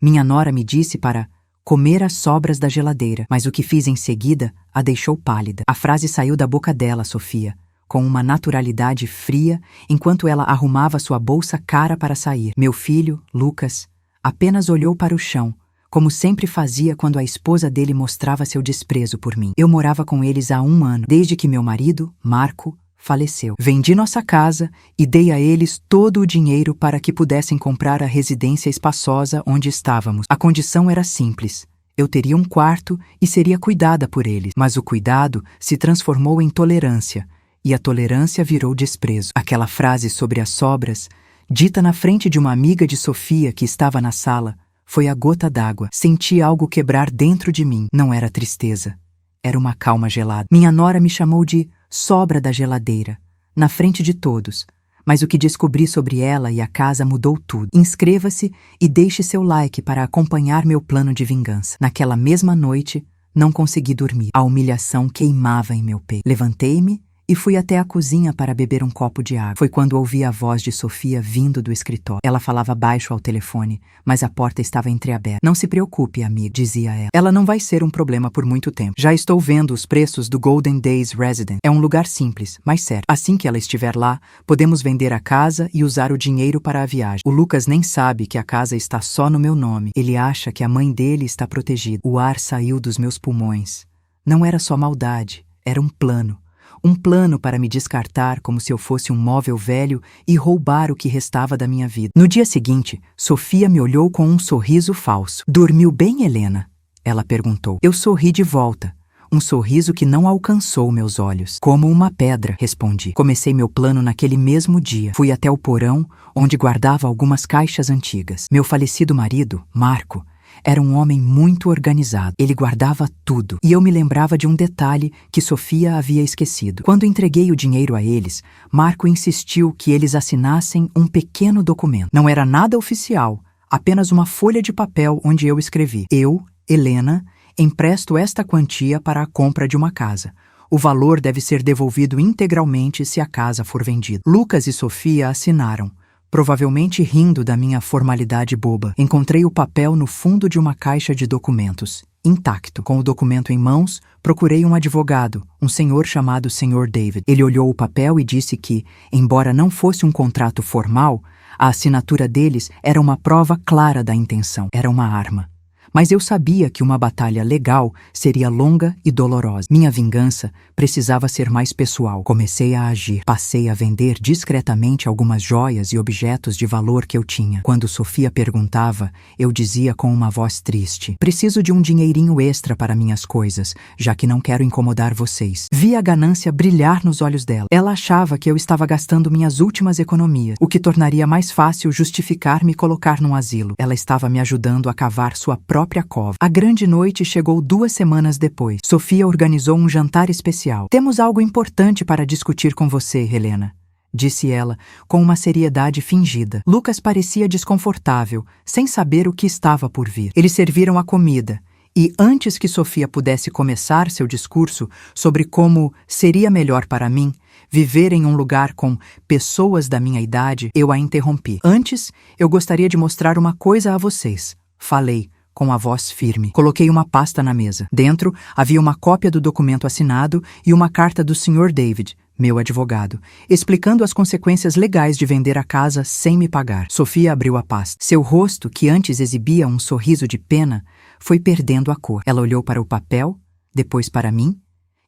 Minha nora me disse para comer as sobras da geladeira, mas o que fiz em seguida a deixou pálida. A frase saiu da boca dela, Sofia, com uma naturalidade fria, enquanto ela arrumava sua bolsa cara para sair. Meu filho, Lucas, apenas olhou para o chão, como sempre fazia quando a esposa dele mostrava seu desprezo por mim. Eu morava com eles há 1 ano, desde que meu marido, Marco, faleceu. Vendi nossa casa e dei a eles todo o dinheiro para que pudessem comprar a residência espaçosa onde estávamos. A condição era simples. Eu teria um quarto e seria cuidada por eles. Mas o cuidado se transformou em tolerância, e a tolerância virou desprezo. Aquela frase sobre as sobras, dita na frente de uma amiga de Sofia que estava na sala, foi a gota d'água. Senti algo quebrar dentro de mim. Não era tristeza. Era uma calma gelada. Minha nora me chamou de sobra da geladeira, na frente de todos, mas o que descobri sobre ela e a casa mudou tudo. Inscreva-se e deixe seu like para acompanhar meu plano de vingança. Naquela mesma noite, não consegui dormir. A humilhação queimava em meu peito. Levantei-me e fui até a cozinha para beber um copo de água. Foi quando ouvi a voz de Sofia vindo do escritório. Ela falava baixo ao telefone, mas a porta estava entreaberta. Não se preocupe, amiga, dizia ela. Ela não vai ser um problema por muito tempo. Já estou vendo os preços do Golden Days Residence. É um lugar simples, mas certo. Assim que ela estiver lá, podemos vender a casa e usar o dinheiro para a viagem. O Lucas nem sabe que a casa está só no meu nome. Ele acha que a mãe dele está protegida. O ar saiu dos meus pulmões. Não era só maldade, era um plano. Um plano para me descartar como se eu fosse um móvel velho e roubar o que restava da minha vida. No dia seguinte, Sofia me olhou com um sorriso falso. "Dormiu bem, Helena?" ela perguntou. Eu sorri de volta. Um sorriso que não alcançou meus olhos. "Como uma pedra", respondi. Comecei meu plano naquele mesmo dia. Fui até o porão, onde guardava algumas caixas antigas. Meu falecido marido, Marco, era um homem muito organizado. Ele guardava tudo. E eu me lembrava de um detalhe que Sofia havia esquecido. Quando entreguei o dinheiro a eles, Marco insistiu que eles assinassem um pequeno documento. Não era nada oficial, apenas uma folha de papel onde eu escrevi: "Eu, Helena, empresto esta quantia para a compra de uma casa. O valor deve ser devolvido integralmente se a casa for vendida." Lucas e Sofia assinaram, provavelmente rindo da minha formalidade boba. Encontrei o papel no fundo de uma caixa de documentos, intacto. Com o documento em mãos, procurei um advogado, um senhor chamado Sr. David. Ele olhou o papel e disse que, embora não fosse um contrato formal, a assinatura deles era uma prova clara da intenção. Era uma arma. Mas eu sabia que uma batalha legal seria longa e dolorosa. Minha vingança precisava ser mais pessoal. Comecei a agir. Passei a vender discretamente algumas joias e objetos de valor que eu tinha. Quando Sofia perguntava, eu dizia com uma voz triste: "Preciso de um dinheirinho extra para minhas coisas, já que não quero incomodar vocês." Vi a ganância brilhar nos olhos dela. Ela achava que eu estava gastando minhas últimas economias, o que tornaria mais fácil justificar me colocar num asilo. Ela estava me ajudando a cavar sua própria cova. A grande noite chegou 2 semanas depois. Sofia organizou um jantar especial. "Temos algo importante para discutir com você, Helena", disse ela, com uma seriedade fingida. Lucas parecia desconfortável, sem saber o que estava por vir. Eles serviram a comida, e antes que Sofia pudesse começar seu discurso sobre como seria melhor para mim viver em um lugar com pessoas da minha idade, eu a interrompi. "Antes, eu gostaria de mostrar uma coisa a vocês", falei, com a voz firme. Coloquei uma pasta na mesa. Dentro havia uma cópia do documento assinado e uma carta do Sr. David, meu advogado, explicando as consequências legais de vender a casa sem me pagar. Sofia abriu a pasta. Seu rosto, que antes exibia um sorriso de pena, foi perdendo a cor. Ela olhou para o papel, depois para mim,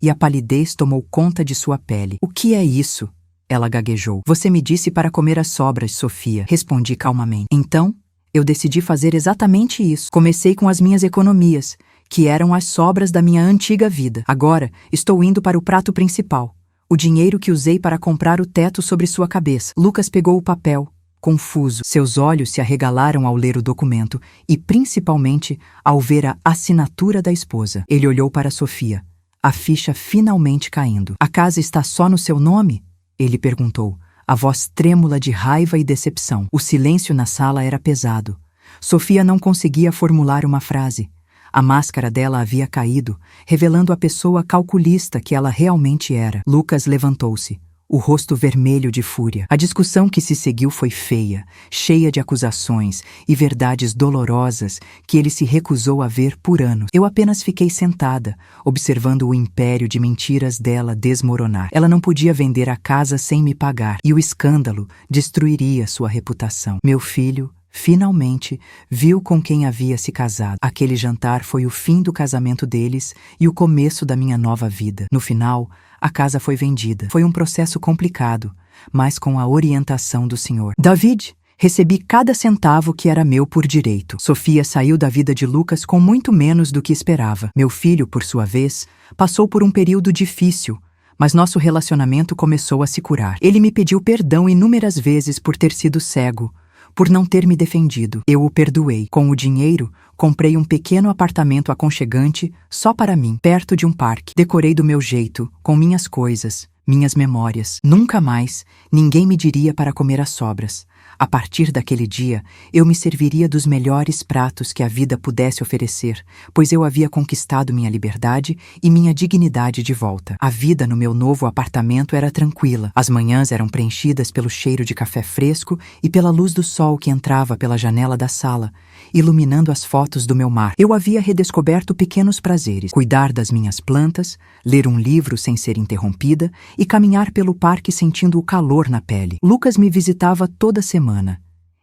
e a palidez tomou conta de sua pele. "O que é isso?" ela gaguejou. "Você me disse para comer as sobras, Sofia", respondi calmamente. Então, eu decidi fazer exatamente isso. Comecei com as minhas economias, que eram as sobras da minha antiga vida. Agora, estou indo para o prato principal, o dinheiro que usei para comprar o teto sobre sua cabeça. Lucas pegou o papel, confuso. Seus olhos se arregalaram ao ler o documento e, principalmente, ao ver a assinatura da esposa. Ele olhou para Sofia, a ficha finalmente caindo. "A casa está só no seu nome?" ele perguntou, a voz trêmula de raiva e decepção. O silêncio na sala era pesado. Sofia não conseguia formular uma frase. A máscara dela havia caído, revelando a pessoa calculista que ela realmente era. Lucas levantou-se. o rosto vermelho de fúria. A discussão que se seguiu foi feia, cheia de acusações e verdades dolorosas que ele se recusou a ver por anos. Eu apenas fiquei sentada, observando o império de mentiras dela desmoronar. Ela não podia vender a casa sem me pagar, e o escândalo destruiria sua reputação. Meu filho, finalmente, viu com quem havia se casado. Aquele jantar foi o fim do casamento deles e o começo da minha nova vida. No final, a casa foi vendida. Foi um processo complicado, mas com a orientação do Senhor. David, recebi cada centavo que era meu por direito. Sofia saiu da vida de Lucas com muito menos do que esperava. Meu filho, por sua vez, passou por um período difícil, mas nosso relacionamento começou a se curar. Ele me pediu perdão inúmeras vezes por ter sido cego, por não ter me defendido. Eu o perdoei. Com o dinheiro, comprei um pequeno apartamento aconchegante só para mim, perto de um parque. Decorei do meu jeito, com minhas coisas, minhas memórias. Nunca mais ninguém me diria para comer as sobras. A partir daquele dia, eu me serviria dos melhores pratos que a vida pudesse oferecer, pois eu havia conquistado minha liberdade e minha dignidade de volta. A vida no meu novo apartamento era tranquila. As manhãs eram preenchidas pelo cheiro de café fresco e pela luz do sol que entrava pela janela da sala, iluminando as fotos do meu mar. Eu havia redescoberto pequenos prazeres: cuidar das minhas plantas, ler um livro sem ser interrompida e caminhar pelo parque sentindo o calor na pele. Lucas me visitava toda semana.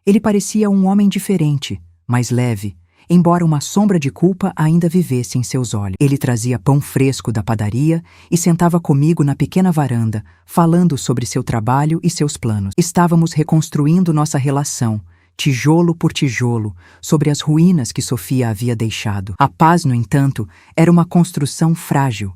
Ele parecia um homem diferente, mais leve, embora uma sombra de culpa ainda vivesse em seus olhos. Ele trazia pão fresco da padaria e sentava comigo na pequena varanda, falando sobre seu trabalho e seus planos. Estávamos reconstruindo nossa relação, tijolo por tijolo, sobre as ruínas que Sofia havia deixado. A paz, no entanto, era uma construção frágil,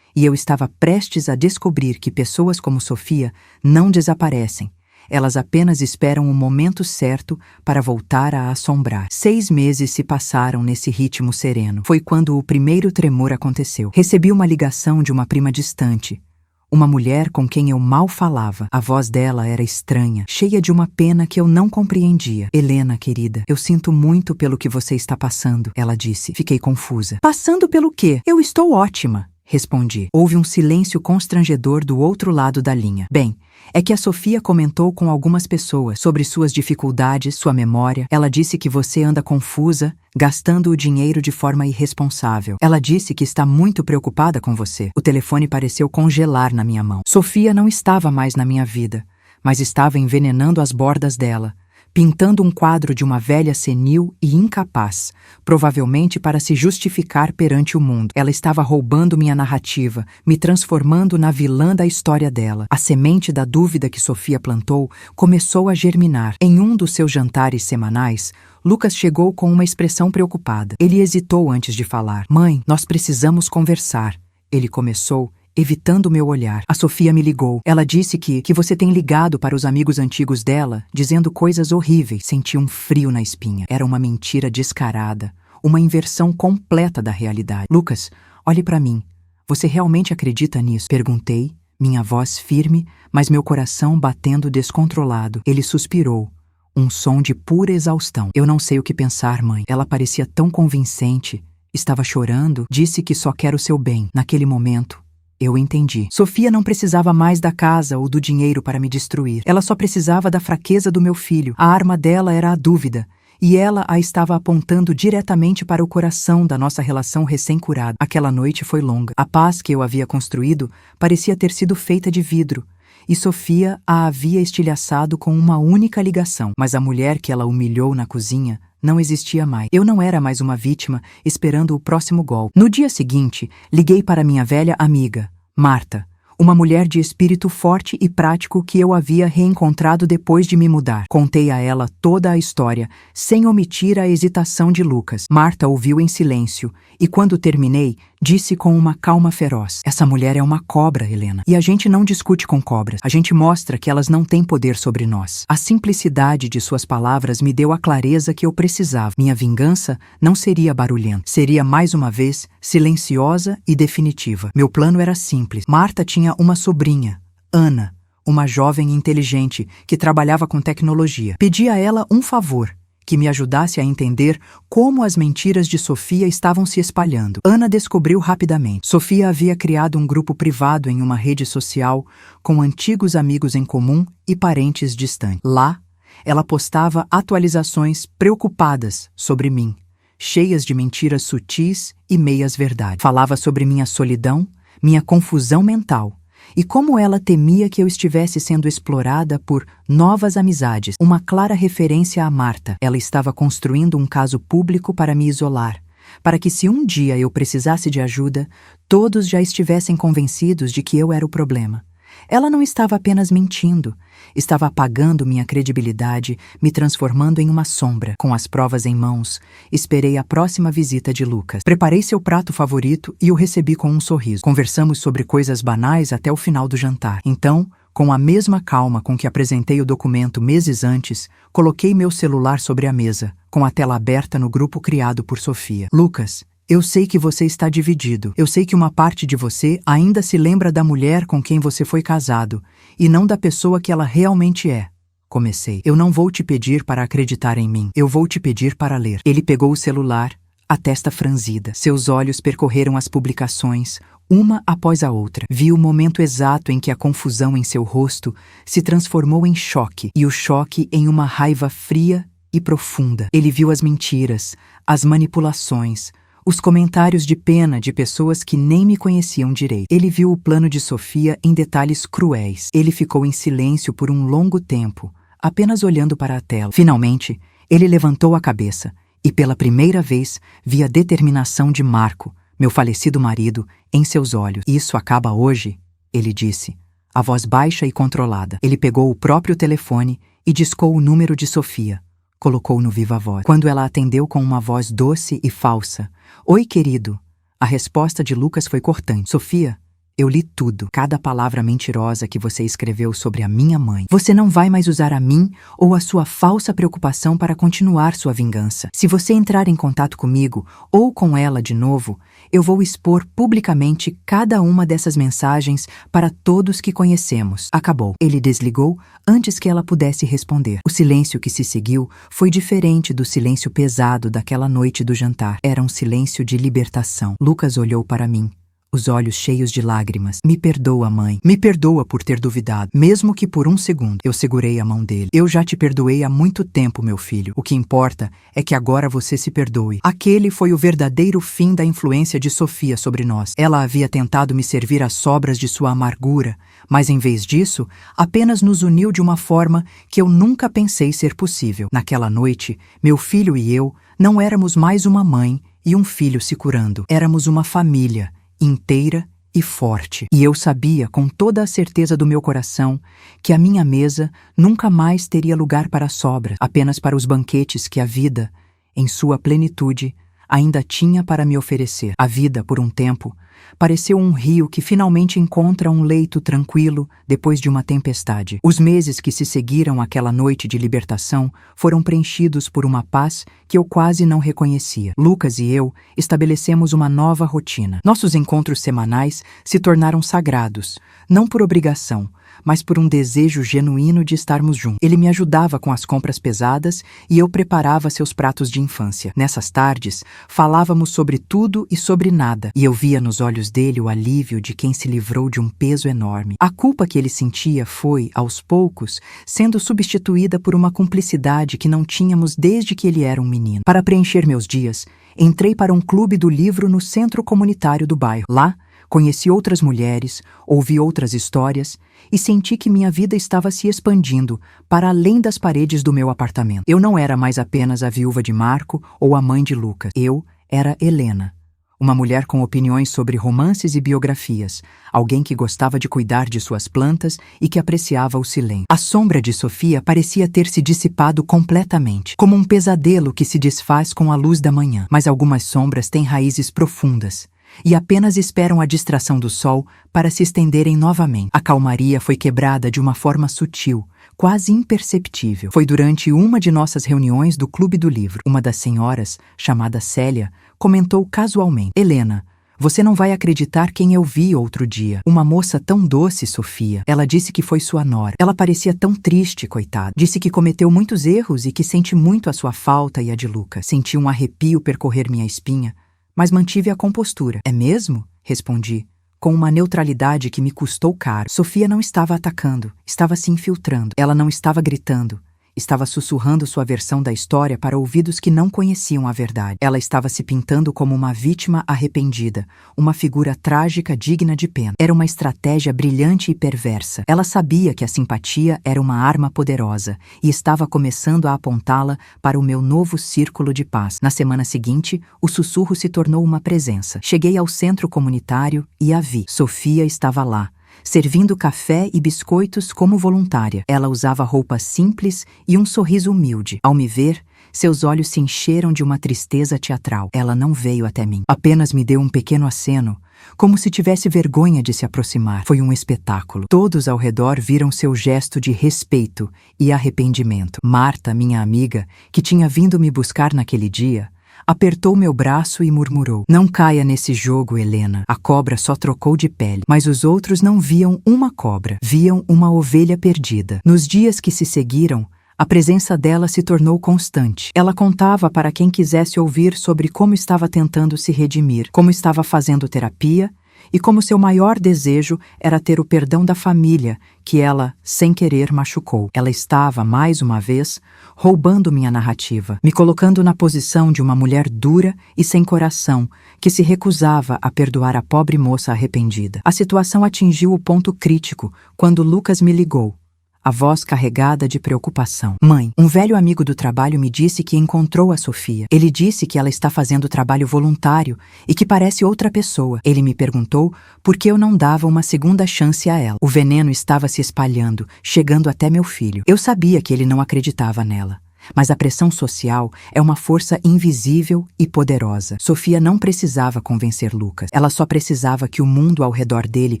e eu estava prestes a descobrir que pessoas como Sofia não desaparecem. Elas apenas esperam o momento certo para voltar a assombrar. 6 meses se passaram nesse ritmo sereno. Foi quando o primeiro tremor aconteceu. Recebi uma ligação de uma prima distante. Uma mulher com quem eu mal falava. A voz dela era estranha, cheia de uma pena que eu não compreendia. Helena, querida, eu sinto muito pelo que você está passando, ela disse. Fiquei confusa. Passando pelo quê? Eu estou ótima, respondi. Houve um silêncio constrangedor do outro lado da linha. Bem, é que a Sofia comentou com algumas pessoas sobre suas dificuldades, sua memória. Ela disse que você anda confusa, gastando o dinheiro de forma irresponsável. Ela disse que está muito preocupada com você. O telefone pareceu congelar na minha mão. Sofia não estava mais na minha vida, mas estava envenenando as bordas dela, pintando um quadro de uma velha senil e incapaz, provavelmente para se justificar perante o mundo. Ela estava roubando minha narrativa, me transformando na vilã da história dela. A semente da dúvida que Sofia plantou começou a germinar. Em um dos seus jantares semanais, Lucas chegou com uma expressão preocupada. Ele hesitou antes de falar. Mãe, nós precisamos conversar. Ele começou, evitando meu olhar. A Sofia me ligou. Ela disse que você tem ligado para os amigos antigos dela, dizendo coisas horríveis. Senti um frio na espinha. Era uma mentira descarada, uma inversão completa da realidade. Lucas, olhe para mim. Você realmente acredita nisso? Perguntei, minha voz firme, mas meu coração batendo descontrolado. Ele suspirou, um som de pura exaustão. Eu não sei o que pensar, mãe. Ela parecia tão convincente. Estava chorando. Disse que só quer o seu bem. Naquele momento, eu entendi. Sofia não precisava mais da casa ou do dinheiro para me destruir. Ela só precisava da fraqueza do meu filho. A arma dela era a dúvida, e ela a estava apontando diretamente para o coração da nossa relação recém-curada. Aquela noite foi longa. A paz que eu havia construído parecia ter sido feita de vidro, e Sofia a havia estilhaçado com uma única ligação. Mas a mulher que ela humilhou na cozinha não existia mais. Eu não era mais uma vítima esperando o próximo golpe. No dia seguinte, liguei para minha velha amiga, Marta, uma mulher de espírito forte e prático que eu havia reencontrado depois de me mudar. Contei a ela toda a história, sem omitir a hesitação de Lucas. Marta ouviu em silêncio, e quando terminei, disse com uma calma feroz: essa mulher é uma cobra, Helena. E a gente não discute com cobras. A gente mostra que elas não têm poder sobre nós. A simplicidade de suas palavras me deu a clareza que eu precisava. Minha vingança não seria barulhenta. Seria, mais uma vez, silenciosa e definitiva. Meu plano era simples. Marta tinha uma sobrinha, Ana, uma jovem inteligente que trabalhava com tecnologia. Pedi a ela um favor: que me ajudasse a entender como as mentiras de Sofia estavam se espalhando. Ana descobriu rapidamente. Sofia havia criado um grupo privado em uma rede social com antigos amigos em comum e parentes distantes. Lá, ela postava atualizações preocupadas sobre mim, cheias de mentiras sutis e meias-verdades. Falava sobre minha solidão, minha confusão mental, e como ela temia que eu estivesse sendo explorada por novas amizades. Uma clara referência a Marta. Ela estava construindo um caso público para me isolar, para que se um dia eu precisasse de ajuda, todos já estivessem convencidos de que eu era o problema. Ela não estava apenas mentindo, estava apagando minha credibilidade, me transformando em uma sombra. Com as provas em mãos, esperei a próxima visita de Lucas. Preparei seu prato favorito e o recebi com um sorriso. Conversamos sobre coisas banais até o final do jantar. Então, com a mesma calma com que apresentei o documento meses antes, coloquei meu celular sobre a mesa, com a tela aberta no grupo criado por Sofia. Lucas, eu sei que você está dividido. Eu sei que uma parte de você ainda se lembra da mulher com quem você foi casado, e não da pessoa que ela realmente é. Comecei. Eu não vou te pedir para acreditar em mim. Eu vou te pedir para ler. Ele pegou o celular, a testa franzida. Seus olhos percorreram as publicações, uma após a outra. Vi o momento exato em que a confusão em seu rosto se transformou em choque, e o choque em uma raiva fria e profunda. Ele viu as mentiras, as manipulações, os comentários de pena de pessoas que nem me conheciam direito. Ele viu o plano de Sofia em detalhes cruéis. Ele ficou em silêncio por um longo tempo, apenas olhando para a tela. Finalmente, ele levantou a cabeça e pela primeira vez vi a determinação de Marco, meu falecido marido, em seus olhos. Isso acaba hoje, ele disse, a voz baixa e controlada. Ele pegou o próprio telefone e discou o número de Sofia. Colocou no viva voz. Quando ela atendeu com uma voz doce e falsa, "Oi, querido." A resposta de Lucas foi cortante. "Sofia, eu li tudo, cada palavra mentirosa que você escreveu sobre a minha mãe. Você não vai mais usar a mim ou a sua falsa preocupação para continuar sua vingança. Se você entrar em contato comigo ou com ela de novo, eu vou expor publicamente cada uma dessas mensagens para todos que conhecemos." Acabou. Ele desligou antes que ela pudesse responder. O silêncio que se seguiu foi diferente do silêncio pesado daquela noite do jantar. Era um silêncio de libertação. Lucas olhou para mim, os olhos cheios de lágrimas. "Me perdoa, mãe. Me perdoa por ter duvidado, mesmo que por um segundo." Eu segurei a mão dele. "Eu já te perdoei há muito tempo, meu filho. O que importa é que agora você se perdoe. Aquele foi o verdadeiro fim da influência de Sofia sobre nós. Ela havia tentado me servir às sobras de sua amargura, mas em vez disso, apenas nos uniu de uma forma que eu nunca pensei ser possível. Naquela noite, meu filho e eu não éramos mais uma mãe e um filho se curando. Éramos uma família, inteira e forte. E eu sabia com toda a certeza do meu coração que a minha mesa nunca mais teria lugar para sobras, apenas para os banquetes que a vida, em sua plenitude, ainda tinha para me oferecer. A vida, por um tempo, pareceu um rio que finalmente encontra um leito tranquilo depois de uma tempestade. Os meses que se seguiram àquela noite de libertação foram preenchidos por uma paz que eu quase não reconhecia. Lucas e eu estabelecemos uma nova rotina. Nossos encontros semanais se tornaram sagrados, não por obrigação, mas por um desejo genuíno de estarmos juntos. Ele me ajudava com as compras pesadas e eu preparava seus pratos de infância. Nessas tardes, falávamos sobre tudo e sobre nada, e eu via nos olhos dele o alívio de quem se livrou de um peso enorme. A culpa que ele sentia foi, aos poucos, sendo substituída por uma cumplicidade que não tínhamos desde que ele era um menino. Para preencher meus dias, entrei para um clube do livro no centro comunitário do bairro. Lá, conheci outras mulheres, ouvi outras histórias e senti que minha vida estava se expandindo para além das paredes do meu apartamento. Eu não era mais apenas a viúva de Marco ou a mãe de Lucas. Eu era Helena, uma mulher com opiniões sobre romances e biografias, alguém que gostava de cuidar de suas plantas e que apreciava o silêncio. A sombra de Sofia parecia ter se dissipado completamente, como um pesadelo que se desfaz com a luz da manhã. Mas algumas sombras têm raízes profundas e apenas esperam a distração do sol para se estenderem novamente. A calmaria foi quebrada de uma forma sutil, quase imperceptível. Foi durante uma de nossas reuniões do Clube do Livro. Uma das senhoras, chamada Célia, comentou casualmente: "Helena, Você não vai acreditar quem eu vi outro dia. Uma moça tão doce, Sofia. Ela disse que foi sua nora. Ela parecia tão triste, coitada. Disse que cometeu muitos erros e que sente muito a sua falta e a de Lucas. Senti um arrepio percorrer minha espinha, mas mantive a compostura. É mesmo? Respondi, com uma neutralidade que me custou caro. Sofia não estava atacando, estava se infiltrando. Ela não estava gritando. Estava sussurrando sua versão da história para ouvidos que não conheciam a verdade. Ela estava se pintando como uma vítima arrependida, uma figura trágica digna de pena. Era uma estratégia brilhante e perversa. Ela sabia que a simpatia era uma arma poderosa e estava começando a apontá-la para o meu novo círculo de paz. Na semana seguinte, o sussurro se tornou uma presença. Cheguei ao centro comunitário e a vi. Sofia estava lá, servindo café e biscoitos como voluntária. Ela usava roupas simples e um sorriso humilde. Ao me ver, seus olhos se encheram de uma tristeza teatral. Ela não veio até mim. Apenas me deu um pequeno aceno, como se tivesse vergonha de se aproximar. Foi um espetáculo. Todos ao redor viram seu gesto de respeito e arrependimento. Marta, minha amiga, que tinha vindo me buscar naquele dia, apertou meu braço e murmurou: "Não caia nesse jogo, Helena. A cobra só trocou de pele." Mas os outros não viam uma cobra, viam uma ovelha perdida. Nos dias que se seguiram, a presença dela se tornou constante. Ela contava para quem quisesse ouvir sobre como estava tentando se redimir, como estava fazendo terapia e como seu maior desejo era ter o perdão da família que ela, sem querer, machucou. Ela estava, mais uma vez, roubando minha narrativa, me colocando na posição de uma mulher dura e sem coração, que se recusava a perdoar a pobre moça arrependida. A situação atingiu o ponto crítico quando Lucas me ligou, a voz carregada de preocupação. "Mãe, um velho amigo do trabalho me disse que encontrou a Sofia. Ele disse que ela está fazendo trabalho voluntário e que parece outra pessoa. Ele me perguntou por que eu não dava uma segunda chance a ela. O veneno estava se espalhando, chegando até meu filho. Eu sabia que ele não acreditava nela. Mas a pressão social é uma força invisível e poderosa. Sofia não precisava convencer Lucas. Ela só precisava que o mundo ao redor dele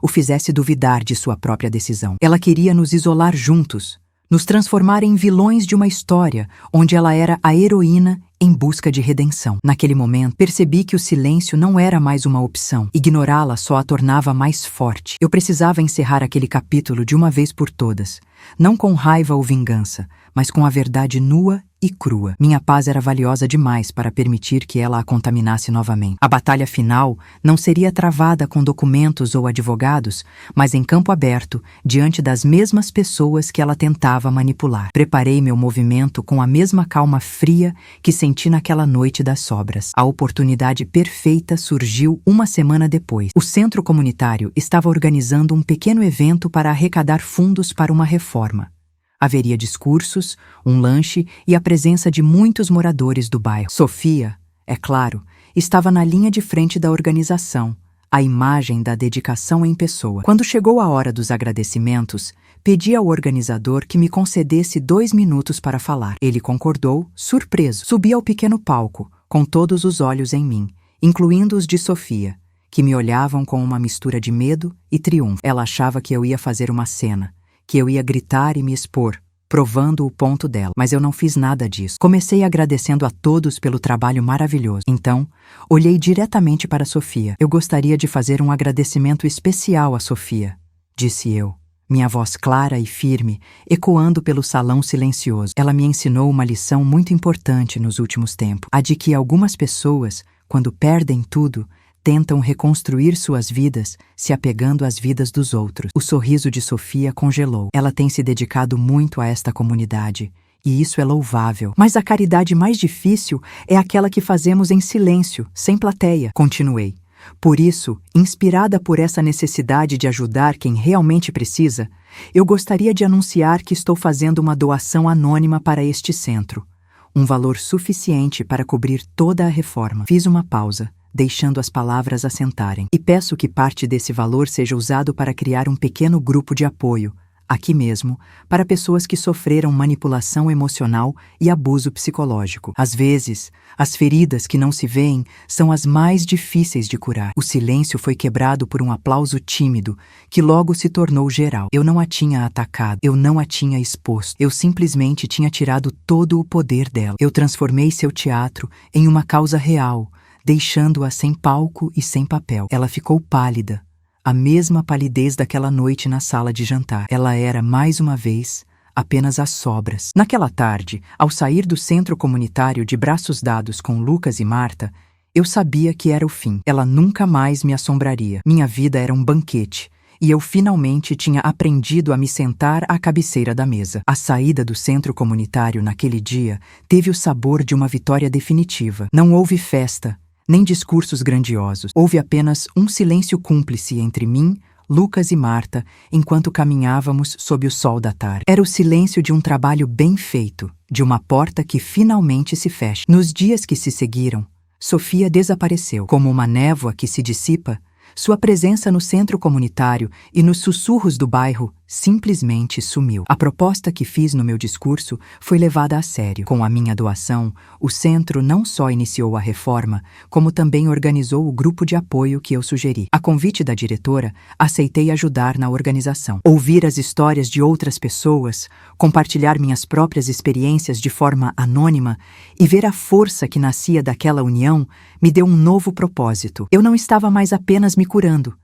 o fizesse duvidar de sua própria decisão. Ela queria nos isolar juntos, nos transformar em vilões de uma história onde ela era a heroína em busca de redenção. Naquele momento, percebi que o silêncio não era mais uma opção. Ignorá-la só a tornava mais forte. Eu precisava encerrar aquele capítulo de uma vez por todas, não com raiva ou vingança, mas com a verdade nua e crua. Minha paz era valiosa demais para permitir que ela a contaminasse novamente. A batalha final não seria travada com documentos ou advogados, mas em campo aberto, diante das mesmas pessoas que ela tentava manipular. Preparei meu movimento com a mesma calma fria que senti naquela noite das sobras. A oportunidade perfeita surgiu uma semana depois. O centro comunitário estava organizando um pequeno evento para arrecadar fundos para uma reforma. Haveria discursos, um lanche e a presença de muitos moradores do bairro. Sofia, é claro, estava na linha de frente da organização, a imagem da dedicação em pessoa. Quando chegou a hora dos agradecimentos, pedi ao organizador que me concedesse 2 minutos para falar. Ele concordou, surpreso. Subi ao pequeno palco, com todos os olhos em mim, incluindo os de Sofia, que me olhavam com uma mistura de medo e triunfo. Ela achava que eu ia fazer uma cena, que eu ia gritar e me expor, provando o ponto dela. Mas eu não fiz nada disso. Comecei agradecendo a todos pelo trabalho maravilhoso. Então, olhei diretamente para Sofia. "Eu gostaria de fazer um agradecimento especial a Sofia", disse eu, minha voz clara e firme, ecoando pelo salão silencioso. Ela me ensinou uma lição muito importante nos últimos tempos, a de que algumas pessoas, quando perdem tudo, tentam reconstruir suas vidas se apegando às vidas dos outros. O sorriso de Sofia congelou. Ela tem se dedicado muito a esta comunidade, e isso é louvável. Mas a caridade mais difícil é aquela que fazemos em silêncio, sem plateia, continuei. Por isso, inspirada por essa necessidade de ajudar quem realmente precisa, eu gostaria de anunciar que estou fazendo uma doação anônima para este centro. Um valor suficiente para cobrir toda a reforma. Fiz uma pausa, deixando as palavras assentarem. "E peço que parte desse valor seja usado para criar um pequeno grupo de apoio, aqui mesmo, para pessoas que sofreram manipulação emocional e abuso psicológico. Às vezes, as feridas que não se veem são as mais difíceis de curar." O silêncio foi quebrado por um aplauso tímido, que logo se tornou geral. Eu não a tinha atacado, eu não a tinha exposto, eu simplesmente tinha tirado todo o poder dela. Eu transformei seu teatro em uma causa real, deixando-a sem palco e sem papel. Ela ficou pálida, a mesma palidez daquela noite na sala de jantar. Ela era, mais uma vez, apenas as sobras. Naquela tarde, ao sair do centro comunitário de braços dados com Lucas e Marta, eu sabia que era o fim. Ela nunca mais me assombraria. Minha vida era um banquete, e eu finalmente tinha aprendido a me sentar à cabeceira da mesa. A saída do centro comunitário naquele dia teve o sabor de uma vitória definitiva. Não houve festa, nem discursos grandiosos. Houve apenas um silêncio cúmplice entre mim, Lucas e Marta, enquanto caminhávamos sob o sol da tarde. Era o silêncio de um trabalho bem feito, de uma porta que finalmente se fecha. Nos dias que se seguiram, Sofia desapareceu. Como uma névoa que se dissipa, sua presença no centro comunitário e nos sussurros do bairro simplesmente sumiu. A proposta que fiz no meu discurso foi levada a sério. Com a minha doação, o centro não só iniciou a reforma, como também organizou o grupo de apoio que eu sugeri. A convite da diretora, aceitei ajudar na organização. Ouvir as histórias de outras pessoas, compartilhar minhas próprias experiências de forma anônima e ver a força que nascia daquela união me deu um novo propósito. Eu não estava mais apenas me curando.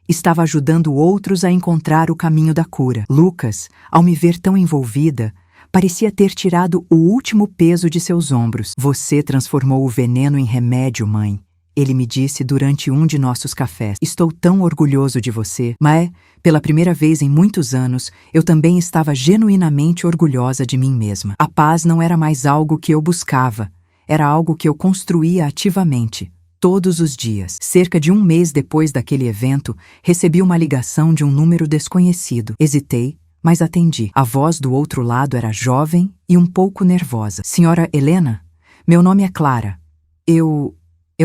Estava ajudando outros a encontrar o caminho da cura. Lucas, ao me ver tão envolvida, parecia ter tirado o último peso de seus ombros. Você transformou o veneno em remédio, mãe. Ele me disse durante um de nossos cafés. Estou tão orgulhoso de você. Mas, pela primeira vez em muitos anos, eu também estava genuinamente orgulhosa de mim mesma. A paz não era mais algo que eu buscava. Era algo que eu construía ativamente. Todos os dias. Cerca de um mês depois daquele evento, recebi uma ligação de um número desconhecido. Hesitei, mas atendi. A voz do outro lado era jovem e um pouco nervosa. Senhora Helena? Meu nome é Clara. Eu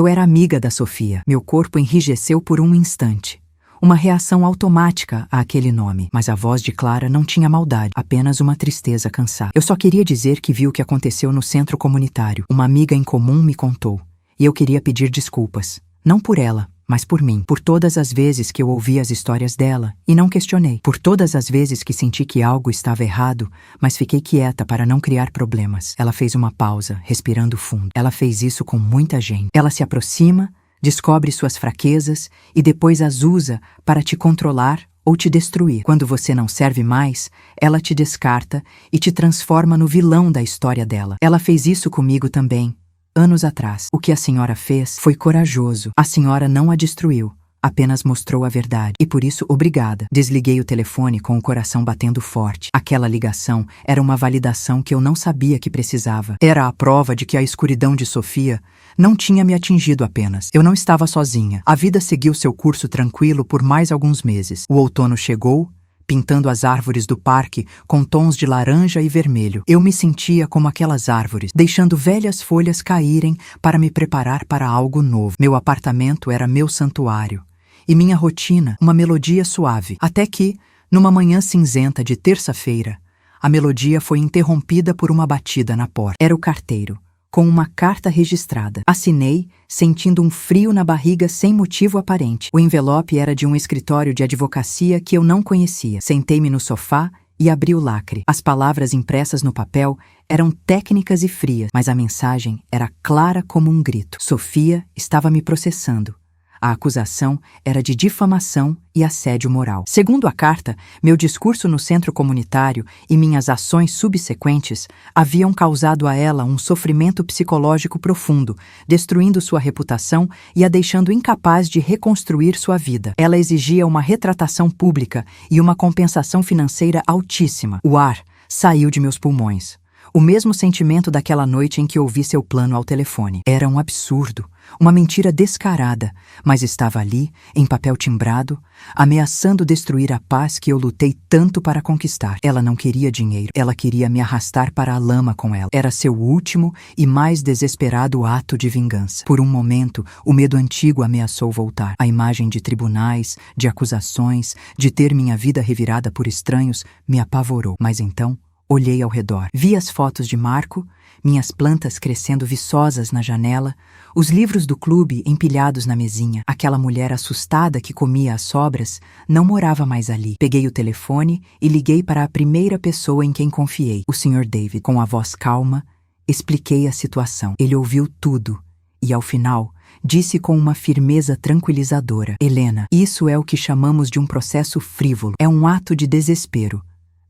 era amiga da Sofia. Meu corpo enrijeceu por um instante. Uma reação automática àquele nome. Mas a voz de Clara não tinha maldade, apenas uma tristeza cansada. Eu só queria dizer que vi o que aconteceu no centro comunitário. Uma amiga em comum me contou. E eu queria pedir desculpas, não por ela, mas por mim, por todas as vezes que eu ouvi as histórias dela e não questionei, por todas as vezes que senti que algo estava errado, mas fiquei quieta para não criar problemas. Ela fez uma pausa, respirando fundo. Ela fez isso com muita gente. Ela se aproxima, descobre suas fraquezas e depois as usa para te controlar ou te destruir. Quando você não serve mais, ela te descarta e te transforma no vilão da história dela. Ela fez isso comigo também. Anos atrás, o que a senhora fez foi corajoso. A senhora não a destruiu, apenas mostrou a verdade. E por isso, obrigada. Desliguei o telefone com o coração batendo forte. Aquela ligação era uma validação que eu não sabia que precisava. Era a prova de que a escuridão de Sofia não tinha me atingido apenas. Eu não estava sozinha. A vida seguiu seu curso tranquilo por mais alguns meses. O outono chegou, pintando as árvores do parque com tons de laranja e vermelho. Eu me sentia como aquelas árvores, deixando velhas folhas caírem para me preparar para algo novo. Meu apartamento era meu santuário, e minha rotina uma melodia suave. Até que, numa manhã cinzenta de terça-feira, a melodia foi interrompida por uma batida na porta. Era o carteiro, com uma carta registrada. Assinei, sentindo um frio na barriga sem motivo aparente. O envelope era de um escritório de advocacia que eu não conhecia. Sentei-me no sofá e abri o lacre. As palavras impressas no papel eram técnicas e frias, mas a mensagem era clara como um grito. Sofia estava me processando. A acusação era de difamação e assédio moral. Segundo a carta, meu discurso no centro comunitário e minhas ações subsequentes haviam causado a ela um sofrimento psicológico profundo, destruindo sua reputação e a deixando incapaz de reconstruir sua vida. Ela exigia uma retratação pública e uma compensação financeira altíssima. O ar saiu de meus pulmões. O mesmo sentimento daquela noite em que ouvi seu plano ao telefone. Era um absurdo, uma mentira descarada, mas estava ali, em papel timbrado, ameaçando destruir a paz que eu lutei tanto para conquistar. Ela não queria dinheiro, ela queria me arrastar para a lama com ela. Era seu último e mais desesperado ato de vingança. Por um momento, o medo antigo ameaçou voltar. A imagem de tribunais, de acusações, de ter minha vida revirada por estranhos, me apavorou. Mas então, olhei ao redor. Vi as fotos de Marco, minhas plantas crescendo viçosas na janela, os livros do clube empilhados na mesinha. Aquela mulher assustada que comia as sobras não morava mais ali. Peguei o telefone e liguei para a primeira pessoa em quem confiei, o Sr. David. Com a voz calma, expliquei a situação. Ele ouviu tudo e, ao final, disse com uma firmeza tranquilizadora: Helena, isso é o que chamamos de um processo frívolo. É um ato de desespero.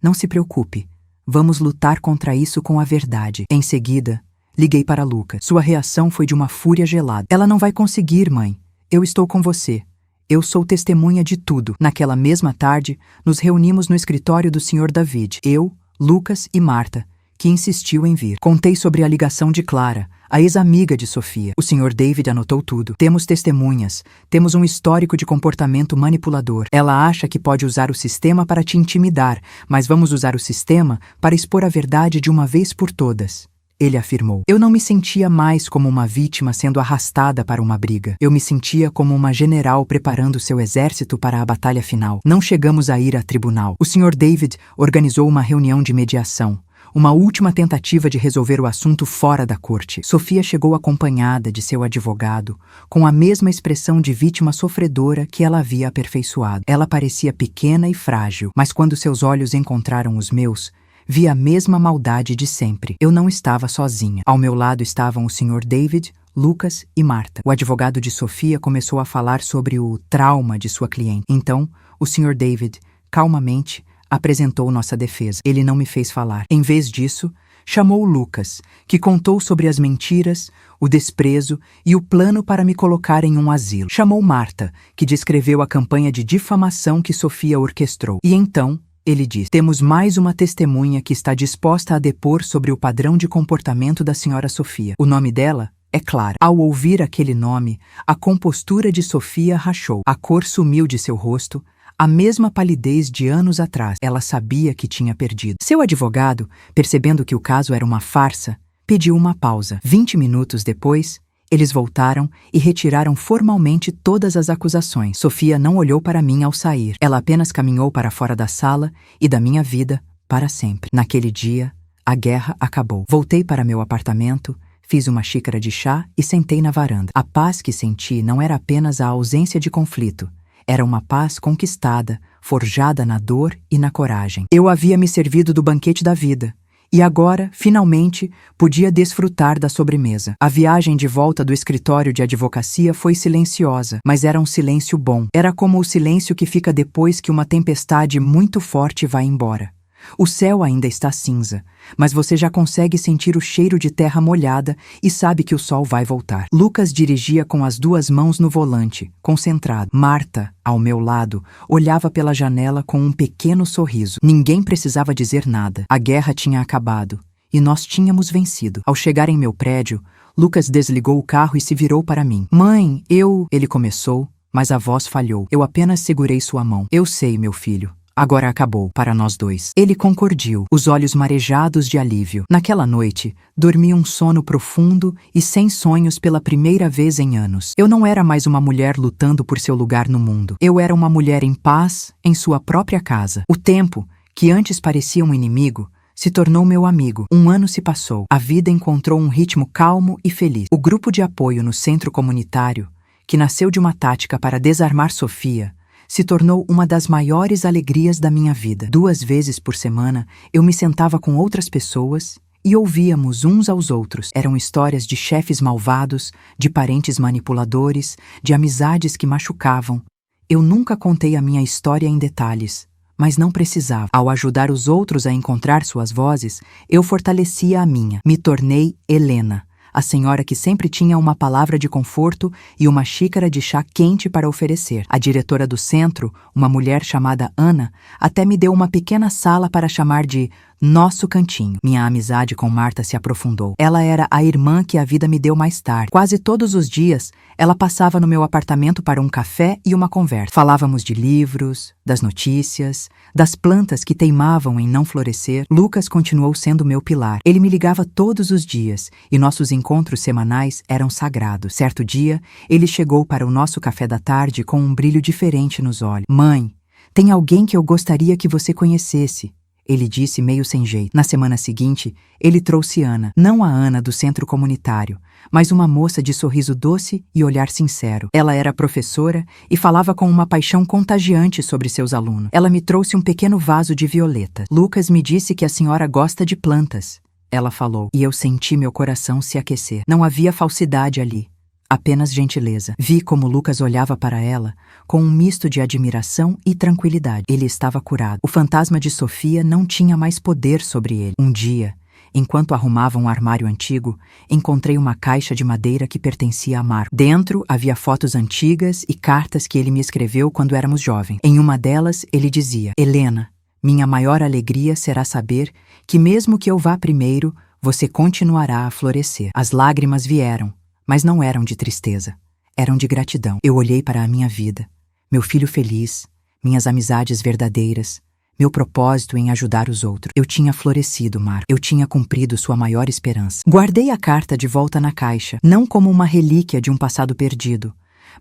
Não se preocupe. Vamos lutar contra isso com a verdade. Em seguida, liguei para Lucas. Sua reação foi de uma fúria gelada. Ela não vai conseguir, mãe. Eu estou com você. Eu sou testemunha de tudo. Naquela mesma tarde, nos reunimos no escritório do Sr. David. Eu, Lucas e Marta, que insistiu em vir. Contei sobre a ligação de Clara, a ex-amiga de Sofia. O Sr. David anotou tudo. Temos testemunhas. Temos um histórico de comportamento manipulador. Ela acha que pode usar o sistema para te intimidar, mas vamos usar o sistema para expor a verdade de uma vez por todas. Ele afirmou. Eu não me sentia mais como uma vítima sendo arrastada para uma briga. Eu me sentia como uma general preparando seu exército para a batalha final. Não chegamos a ir a tribunal. O Sr. David organizou uma reunião de mediação. Uma última tentativa de resolver o assunto fora da corte. Sofia chegou acompanhada de seu advogado, com a mesma expressão de vítima sofredora que ela havia aperfeiçoado. Ela parecia pequena e frágil, mas quando seus olhos encontraram os meus, vi a mesma maldade de sempre. Eu não estava sozinha. Ao meu lado estavam o Sr. David, Lucas e Marta. O advogado de Sofia começou a falar sobre o trauma de sua cliente. Então, o Sr. David, calmamente, apresentou nossa defesa. Ele não me fez falar. Em vez disso, chamou Lucas, que contou sobre as mentiras, o desprezo e o plano para me colocar em um asilo. Chamou Marta, que descreveu a campanha de difamação que Sofia orquestrou. E então, ele disse: temos mais uma testemunha que está disposta a depor sobre o padrão de comportamento da senhora Sofia. O nome dela é Clara. Ao ouvir aquele nome, a compostura de Sofia rachou. A cor sumiu de seu rosto, a mesma palidez de anos atrás. Ela sabia que tinha perdido. Seu advogado, percebendo que o caso era uma farsa, pediu uma pausa. 20 minutos depois, eles voltaram e retiraram formalmente todas as acusações. Sofia não olhou para mim ao sair. Ela apenas caminhou para fora da sala e da minha vida para sempre. Naquele dia, a guerra acabou. Voltei para meu apartamento, fiz uma xícara de chá e sentei na varanda. A paz que senti não era apenas a ausência de conflito. Era uma paz conquistada, forjada na dor e na coragem. Eu havia me servido do banquete da vida. E agora, finalmente, podia desfrutar da sobremesa. A viagem de volta do escritório de advocacia foi silenciosa, mas era um silêncio bom. Era como o silêncio que fica depois que uma tempestade muito forte vai embora. O céu ainda está cinza, mas você já consegue sentir o cheiro de terra molhada e sabe que o sol vai voltar. Lucas dirigia com as duas mãos no volante, concentrado. Marta, ao meu lado, olhava pela janela com um pequeno sorriso. Ninguém precisava dizer nada. A guerra tinha acabado e nós tínhamos vencido. Ao chegar em meu prédio, Lucas desligou o carro e se virou para mim. Mãe, Ele começou, mas a voz falhou. Eu apenas segurei sua mão. Eu sei, meu filho. Agora acabou, para nós dois. Ele concordiu, os olhos marejados de alívio. Naquela noite, dormi um sono profundo e sem sonhos pela primeira vez em anos. Eu não era mais uma mulher lutando por seu lugar no mundo. Eu era uma mulher em paz, em sua própria casa. O tempo, que antes parecia um inimigo, se tornou meu amigo. Um ano se passou. A vida encontrou um ritmo calmo e feliz. O grupo de apoio no centro comunitário, que nasceu de uma tática para desarmar Sofia, se tornou uma das maiores alegrias da minha vida. 2 vezes por semana, eu me sentava com outras pessoas e ouvíamos uns aos outros. Eram histórias de chefes malvados, de parentes manipuladores, de amizades que machucavam. Eu nunca contei a minha história em detalhes, mas não precisava. Ao ajudar os outros a encontrar suas vozes, eu fortalecia a minha. Me tornei Helena, a senhora que sempre tinha uma palavra de conforto e uma xícara de chá quente para oferecer. A diretora do centro, uma mulher chamada Ana, até me deu uma pequena sala para chamar de nosso cantinho. Minha amizade com Marta se aprofundou. Ela era a irmã que a vida me deu mais tarde. Quase todos os dias, ela passava no meu apartamento para um café e uma conversa. Falávamos de livros, das notícias, das plantas que teimavam em não florescer. Lucas continuou sendo meu pilar. Ele me ligava todos os dias e nossos encontros semanais eram sagrados. Certo dia, ele chegou para o nosso café da tarde com um brilho diferente nos olhos. Mãe, tem alguém que eu gostaria que você conhecesse. Ele disse meio sem jeito. Na semana seguinte, ele trouxe Ana. Não a Ana do centro comunitário, mas uma moça de sorriso doce e olhar sincero. Ela era professora e falava com uma paixão contagiante sobre seus alunos. Ela me trouxe um pequeno vaso de violeta. Lucas me disse que a senhora gosta de plantas. Ela falou, e eu senti meu coração se aquecer. Não havia falsidade ali, apenas gentileza. Vi como Lucas olhava para ela com um misto de admiração e tranquilidade. Ele estava curado. O fantasma de Sofia não tinha mais poder sobre ele. Um dia, enquanto arrumava um armário antigo, encontrei uma caixa de madeira que pertencia a Marco. Dentro havia fotos antigas e cartas que ele me escreveu quando éramos jovens. Em uma delas, ele dizia: Helena, minha maior alegria será saber que mesmo que eu vá primeiro, você continuará a florescer. As lágrimas vieram, mas não eram de tristeza. Eram de gratidão. Eu olhei para a minha vida, meu filho feliz, minhas amizades verdadeiras, meu propósito em ajudar os outros. Eu tinha florescido, Marco. Eu tinha cumprido sua maior esperança. Guardei a carta de volta na caixa, não como uma relíquia de um passado perdido,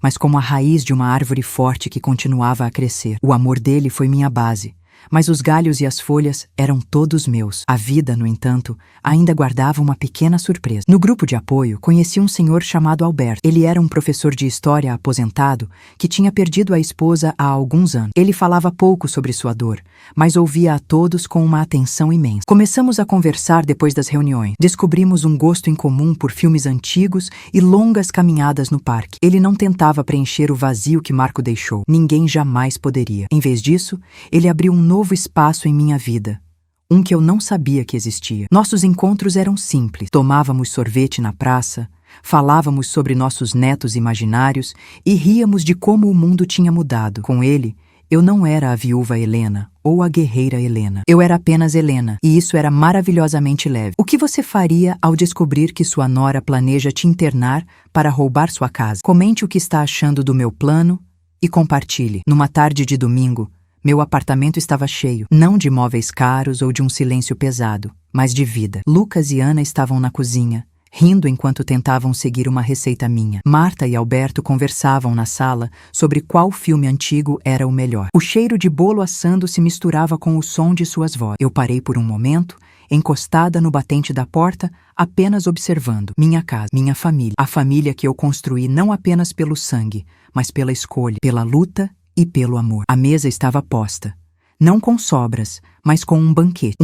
mas como a raiz de uma árvore forte que continuava a crescer. O amor dele foi minha base, mas os galhos e as folhas eram todos meus. A vida, no entanto, ainda guardava uma pequena surpresa. No grupo de apoio, conheci um senhor chamado Alberto. Ele era um professor de história aposentado que tinha perdido a esposa há alguns anos. Ele falava pouco sobre sua dor, mas ouvia a todos com uma atenção imensa. Começamos a conversar depois das reuniões. Descobrimos um gosto em comum por filmes antigos e longas caminhadas no parque. Ele não tentava preencher o vazio que Marco deixou. Ninguém jamais poderia. Em vez disso, ele abriu um novo espaço em minha vida, um que eu não sabia que existia. Nossos encontros eram simples. Tomávamos sorvete na praça, falávamos sobre nossos netos imaginários e ríamos de como o mundo tinha mudado. Com ele, eu não era a viúva Helena ou a guerreira Helena. Eu era apenas Helena, e isso era maravilhosamente leve. O que você faria ao descobrir que sua nora planeja te internar para roubar sua casa? Comente o que está achando do meu plano e compartilhe. Numa tarde de domingo, meu apartamento estava cheio, não de móveis caros ou de um silêncio pesado, mas de vida. Lucas e Ana estavam na cozinha, rindo enquanto tentavam seguir uma receita minha. Marta e Alberto conversavam na sala sobre qual filme antigo era o melhor. O cheiro de bolo assando se misturava com o som de suas vozes. Eu parei por um momento, encostada no batente da porta, apenas observando minha casa, minha família. A família que eu construí não apenas pelo sangue, mas pela escolha, pela luta e pelo amor. A mesa estava posta, não com sobras, mas com um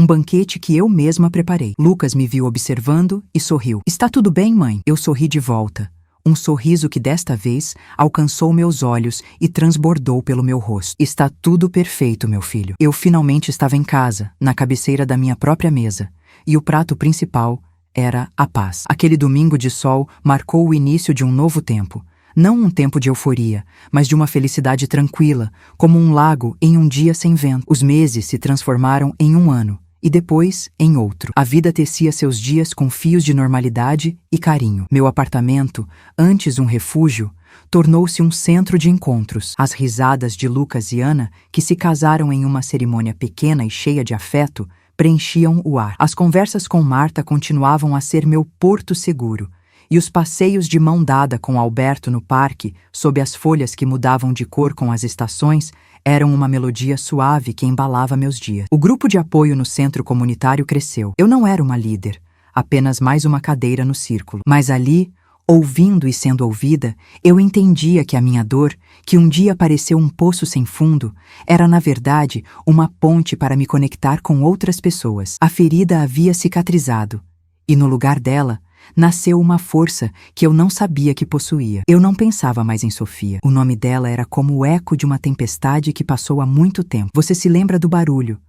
banquete que eu mesma preparei. Lucas me viu observando e sorriu. Está tudo bem, mãe? Eu sorri de volta, um sorriso que desta vez alcançou meus olhos e transbordou pelo meu rosto. Está tudo perfeito, meu filho. Eu finalmente estava em casa, na cabeceira da minha própria mesa, e o prato principal era a paz. Aquele domingo de sol marcou o início de um novo tempo. Não um tempo de euforia, mas de uma felicidade tranquila, como um lago em um dia sem vento. Os meses se transformaram em um ano, e depois em outro. A vida tecia seus dias com fios de normalidade e carinho. Meu apartamento, antes um refúgio, tornou-se um centro de encontros. As risadas de Lucas e Ana, que se casaram em uma cerimônia pequena e cheia de afeto, preenchiam o ar. As conversas com Marta continuavam a ser meu porto seguro, e os passeios de mão dada com Alberto no parque, sob as folhas que mudavam de cor com as estações, eram uma melodia suave que embalava meus dias. O grupo de apoio no centro comunitário cresceu. Eu não era uma líder, apenas mais uma cadeira no círculo. Mas ali, ouvindo e sendo ouvida, eu entendia que a minha dor, que um dia pareceu um poço sem fundo, era na verdade uma ponte para me conectar com outras pessoas. A ferida havia cicatrizado, e no lugar dela, nasceu uma força que eu não sabia que possuía. Eu não pensava mais em Sofia. O nome dela era como o eco de uma tempestade que passou há muito tempo. Você se lembra do barulho,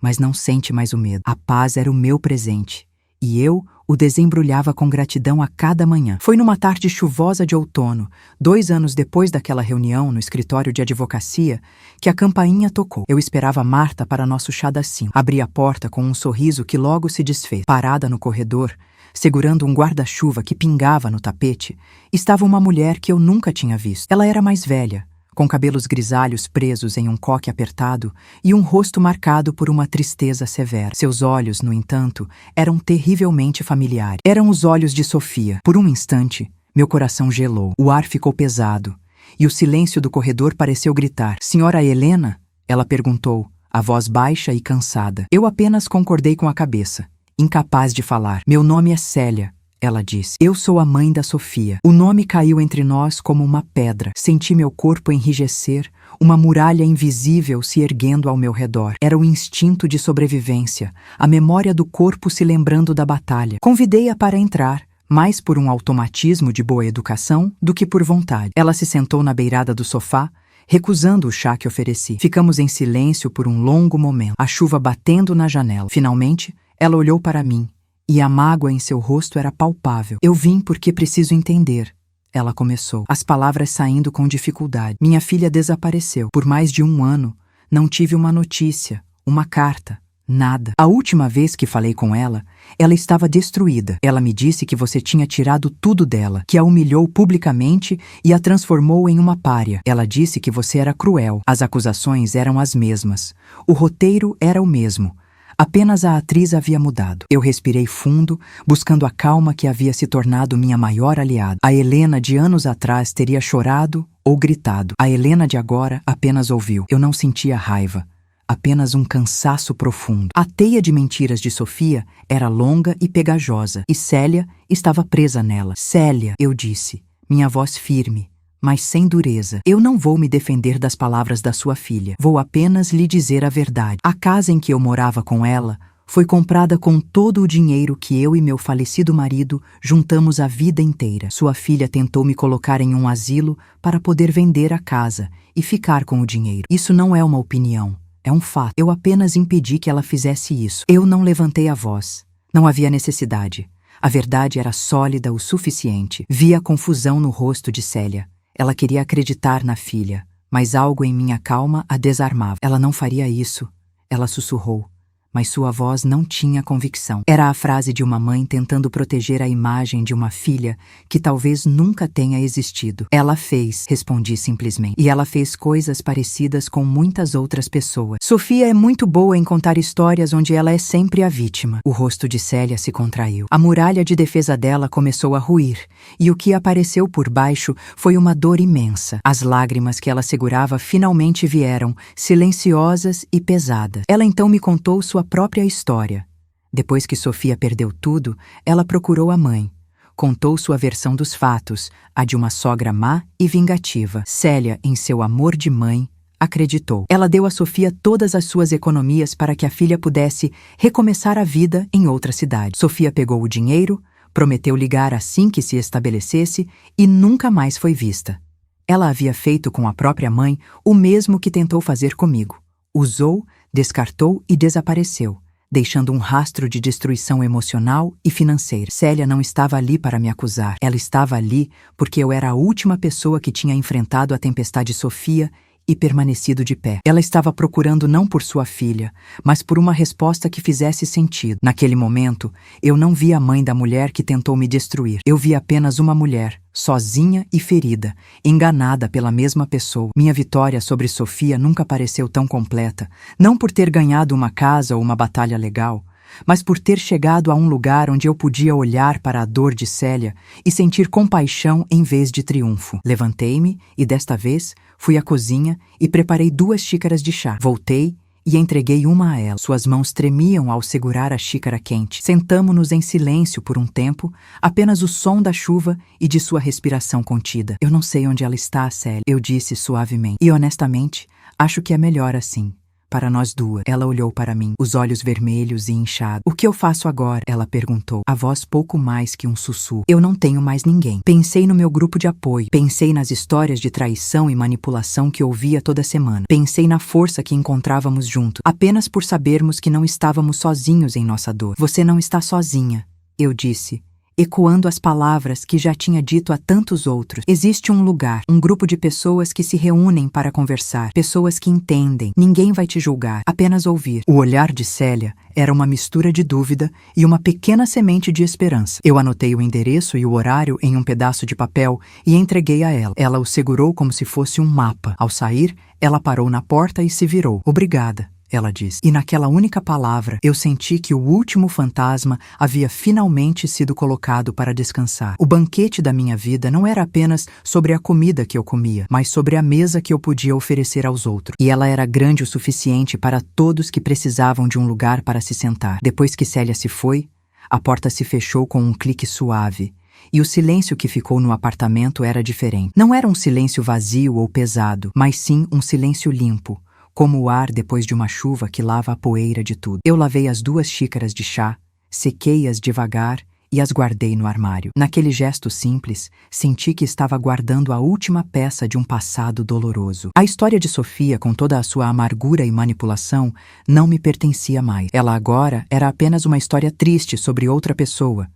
mas não sente mais o medo. A paz era o meu presente, e eu o desembrulhava com gratidão a cada manhã. Foi numa tarde chuvosa de outono, 2 anos depois daquela reunião no escritório de advocacia, que a campainha tocou. Eu esperava Marta para nosso chá das 5. Abri a porta com um sorriso que logo se desfez. Parada no corredor, segurando um guarda-chuva que pingava no tapete, estava uma mulher que eu nunca tinha visto. Ela era mais velha, com cabelos grisalhos presos em um coque apertado e um rosto marcado por uma tristeza severa. Seus olhos, no entanto, eram terrivelmente familiares. Eram os olhos de Sofia. Por um instante, meu coração gelou. O ar ficou pesado, e o silêncio do corredor pareceu gritar. Senhora Helena? Ela perguntou, a voz baixa e cansada. Eu apenas concordei com a cabeça, incapaz de falar. Meu nome é Célia, ela disse. Eu sou a mãe da Sofia. O nome caiu entre nós como uma pedra. Senti meu corpo enrijecer, uma muralha invisível se erguendo ao meu redor. Era o instinto de sobrevivência, a memória do corpo se lembrando da batalha. Convidei-a para entrar, mais por um automatismo de boa educação do que por vontade. Ela se sentou na beirada do sofá, recusando o chá que ofereci. Ficamos em silêncio por um longo momento, a chuva batendo na janela. Finalmente, ela olhou para mim, e a mágoa em seu rosto era palpável. Eu vim porque preciso entender. Ela começou, as palavras saindo com dificuldade. Minha filha desapareceu. Por mais de 1 ano, não tive uma notícia, uma carta. Nada. A última vez que falei com ela estava destruída. Ela me disse que você tinha tirado tudo dela, que a humilhou publicamente e a transformou em uma pária. Ela disse que você era cruel. As acusações eram as mesmas. O roteiro era o mesmo. Apenas a atriz havia mudado. Eu respirei fundo, buscando a calma que havia se tornado minha maior aliada. A Helena de anos atrás teria chorado ou gritado. A Helena de agora apenas ouviu. Eu não sentia raiva. Apenas um cansaço profundo. A teia de mentiras de Sofia era longa e pegajosa, e Célia estava presa nela. Célia, eu disse, minha voz firme, mas sem dureza. Eu não vou me defender das palavras da sua filha. Vou apenas lhe dizer a verdade. A casa em que eu morava com ela foi comprada com todo o dinheiro que eu e meu falecido marido juntamos a vida inteira. Sua filha tentou me colocar em um asilo para poder vender a casa e ficar com o dinheiro. Isso não é uma opinião. É um fato. Eu apenas impedi que ela fizesse isso. Eu não levantei a voz. Não havia necessidade. A verdade era sólida o suficiente. Vi a confusão no rosto de Célia. Ela queria acreditar na filha, mas algo em minha calma a desarmava. Ela não faria isso. Ela sussurrou, mas sua voz não tinha convicção. Era a frase de uma mãe tentando proteger a imagem de uma filha que talvez nunca tenha existido. Ela fez, respondi simplesmente. E ela fez coisas parecidas com muitas outras pessoas. Sofia é muito boa em contar histórias onde ela é sempre a vítima. O rosto de Célia se contraiu. A muralha de defesa dela começou a ruir, e o que apareceu por baixo foi uma dor imensa. As lágrimas que ela segurava finalmente vieram, silenciosas e pesadas. Ela então me contou sua própria história. Depois que Sofia perdeu tudo, ela procurou a mãe. Contou sua versão dos fatos, a de uma sogra má e vingativa. Célia, em seu amor de mãe, acreditou. Ela deu a Sofia todas as suas economias para que a filha pudesse recomeçar a vida em outra cidade. Sofia pegou o dinheiro, prometeu ligar assim que se estabelecesse e nunca mais foi vista. Ela havia feito com a própria mãe o mesmo que tentou fazer comigo. Usou, descartou e desapareceu, deixando um rastro de destruição emocional e financeira. Célia não estava ali para me acusar. Ela estava ali porque eu era a última pessoa que tinha enfrentado a tempestade Sofia e permanecido de pé. Ela estava procurando não por sua filha, mas por uma resposta que fizesse sentido. Naquele momento, eu não vi a mãe da mulher que tentou me destruir. Eu vi apenas uma mulher, sozinha e ferida, enganada pela mesma pessoa. Minha vitória sobre Sofia nunca pareceu tão completa, não por ter ganhado uma casa ou uma batalha legal, mas por ter chegado a um lugar onde eu podia olhar para a dor de Célia e sentir compaixão em vez de triunfo. Levantei-me e, desta vez, fui à cozinha e preparei 2 xícaras de chá. Voltei e entreguei uma a ela. Suas mãos tremiam ao segurar a xícara quente. Sentamo-nos em silêncio por um tempo, apenas o som da chuva e de sua respiração contida. Eu não sei onde ela está, Célia, eu disse suavemente. E, honestamente, acho que é melhor assim. Para nós duas. Ela olhou para mim, os olhos vermelhos e inchados. O que eu faço agora? Ela perguntou, a voz pouco mais que um sussurro. Eu não tenho mais ninguém. Pensei no meu grupo de apoio. Pensei nas histórias de traição e manipulação que ouvia toda semana. Pensei na força que encontrávamos juntos, apenas por sabermos que não estávamos sozinhos em nossa dor. Você não está sozinha, eu disse, ecoando as palavras que já tinha dito a tantos outros. Existe um lugar, um grupo de pessoas que se reúnem para conversar, pessoas que entendem. Ninguém vai te julgar, apenas ouvir. O olhar de Célia era uma mistura de dúvida e uma pequena semente de esperança. Eu anotei o endereço e o horário em um pedaço de papel e entreguei a ela. Ela o segurou como se fosse um mapa. Ao sair, ela parou na porta e se virou. Obrigada, ela disse. E naquela única palavra, eu senti que o último fantasma havia finalmente sido colocado para descansar. O banquete da minha vida não era apenas sobre a comida que eu comia, mas sobre a mesa que eu podia oferecer aos outros. E ela era grande o suficiente para todos que precisavam de um lugar para se sentar. Depois que Célia se foi, a porta se fechou com um clique suave. E o silêncio que ficou no apartamento era diferente. Não era um silêncio vazio ou pesado, mas sim um silêncio limpo, como o ar depois de uma chuva que lava a poeira de tudo. Eu lavei as 2 xícaras de chá, sequei-as devagar e as guardei no armário. Naquele gesto simples, senti que estava guardando a última peça de um passado doloroso. A história de Sofia, com toda a sua amargura e manipulação, não me pertencia mais. Ela agora era apenas uma história triste sobre outra pessoa,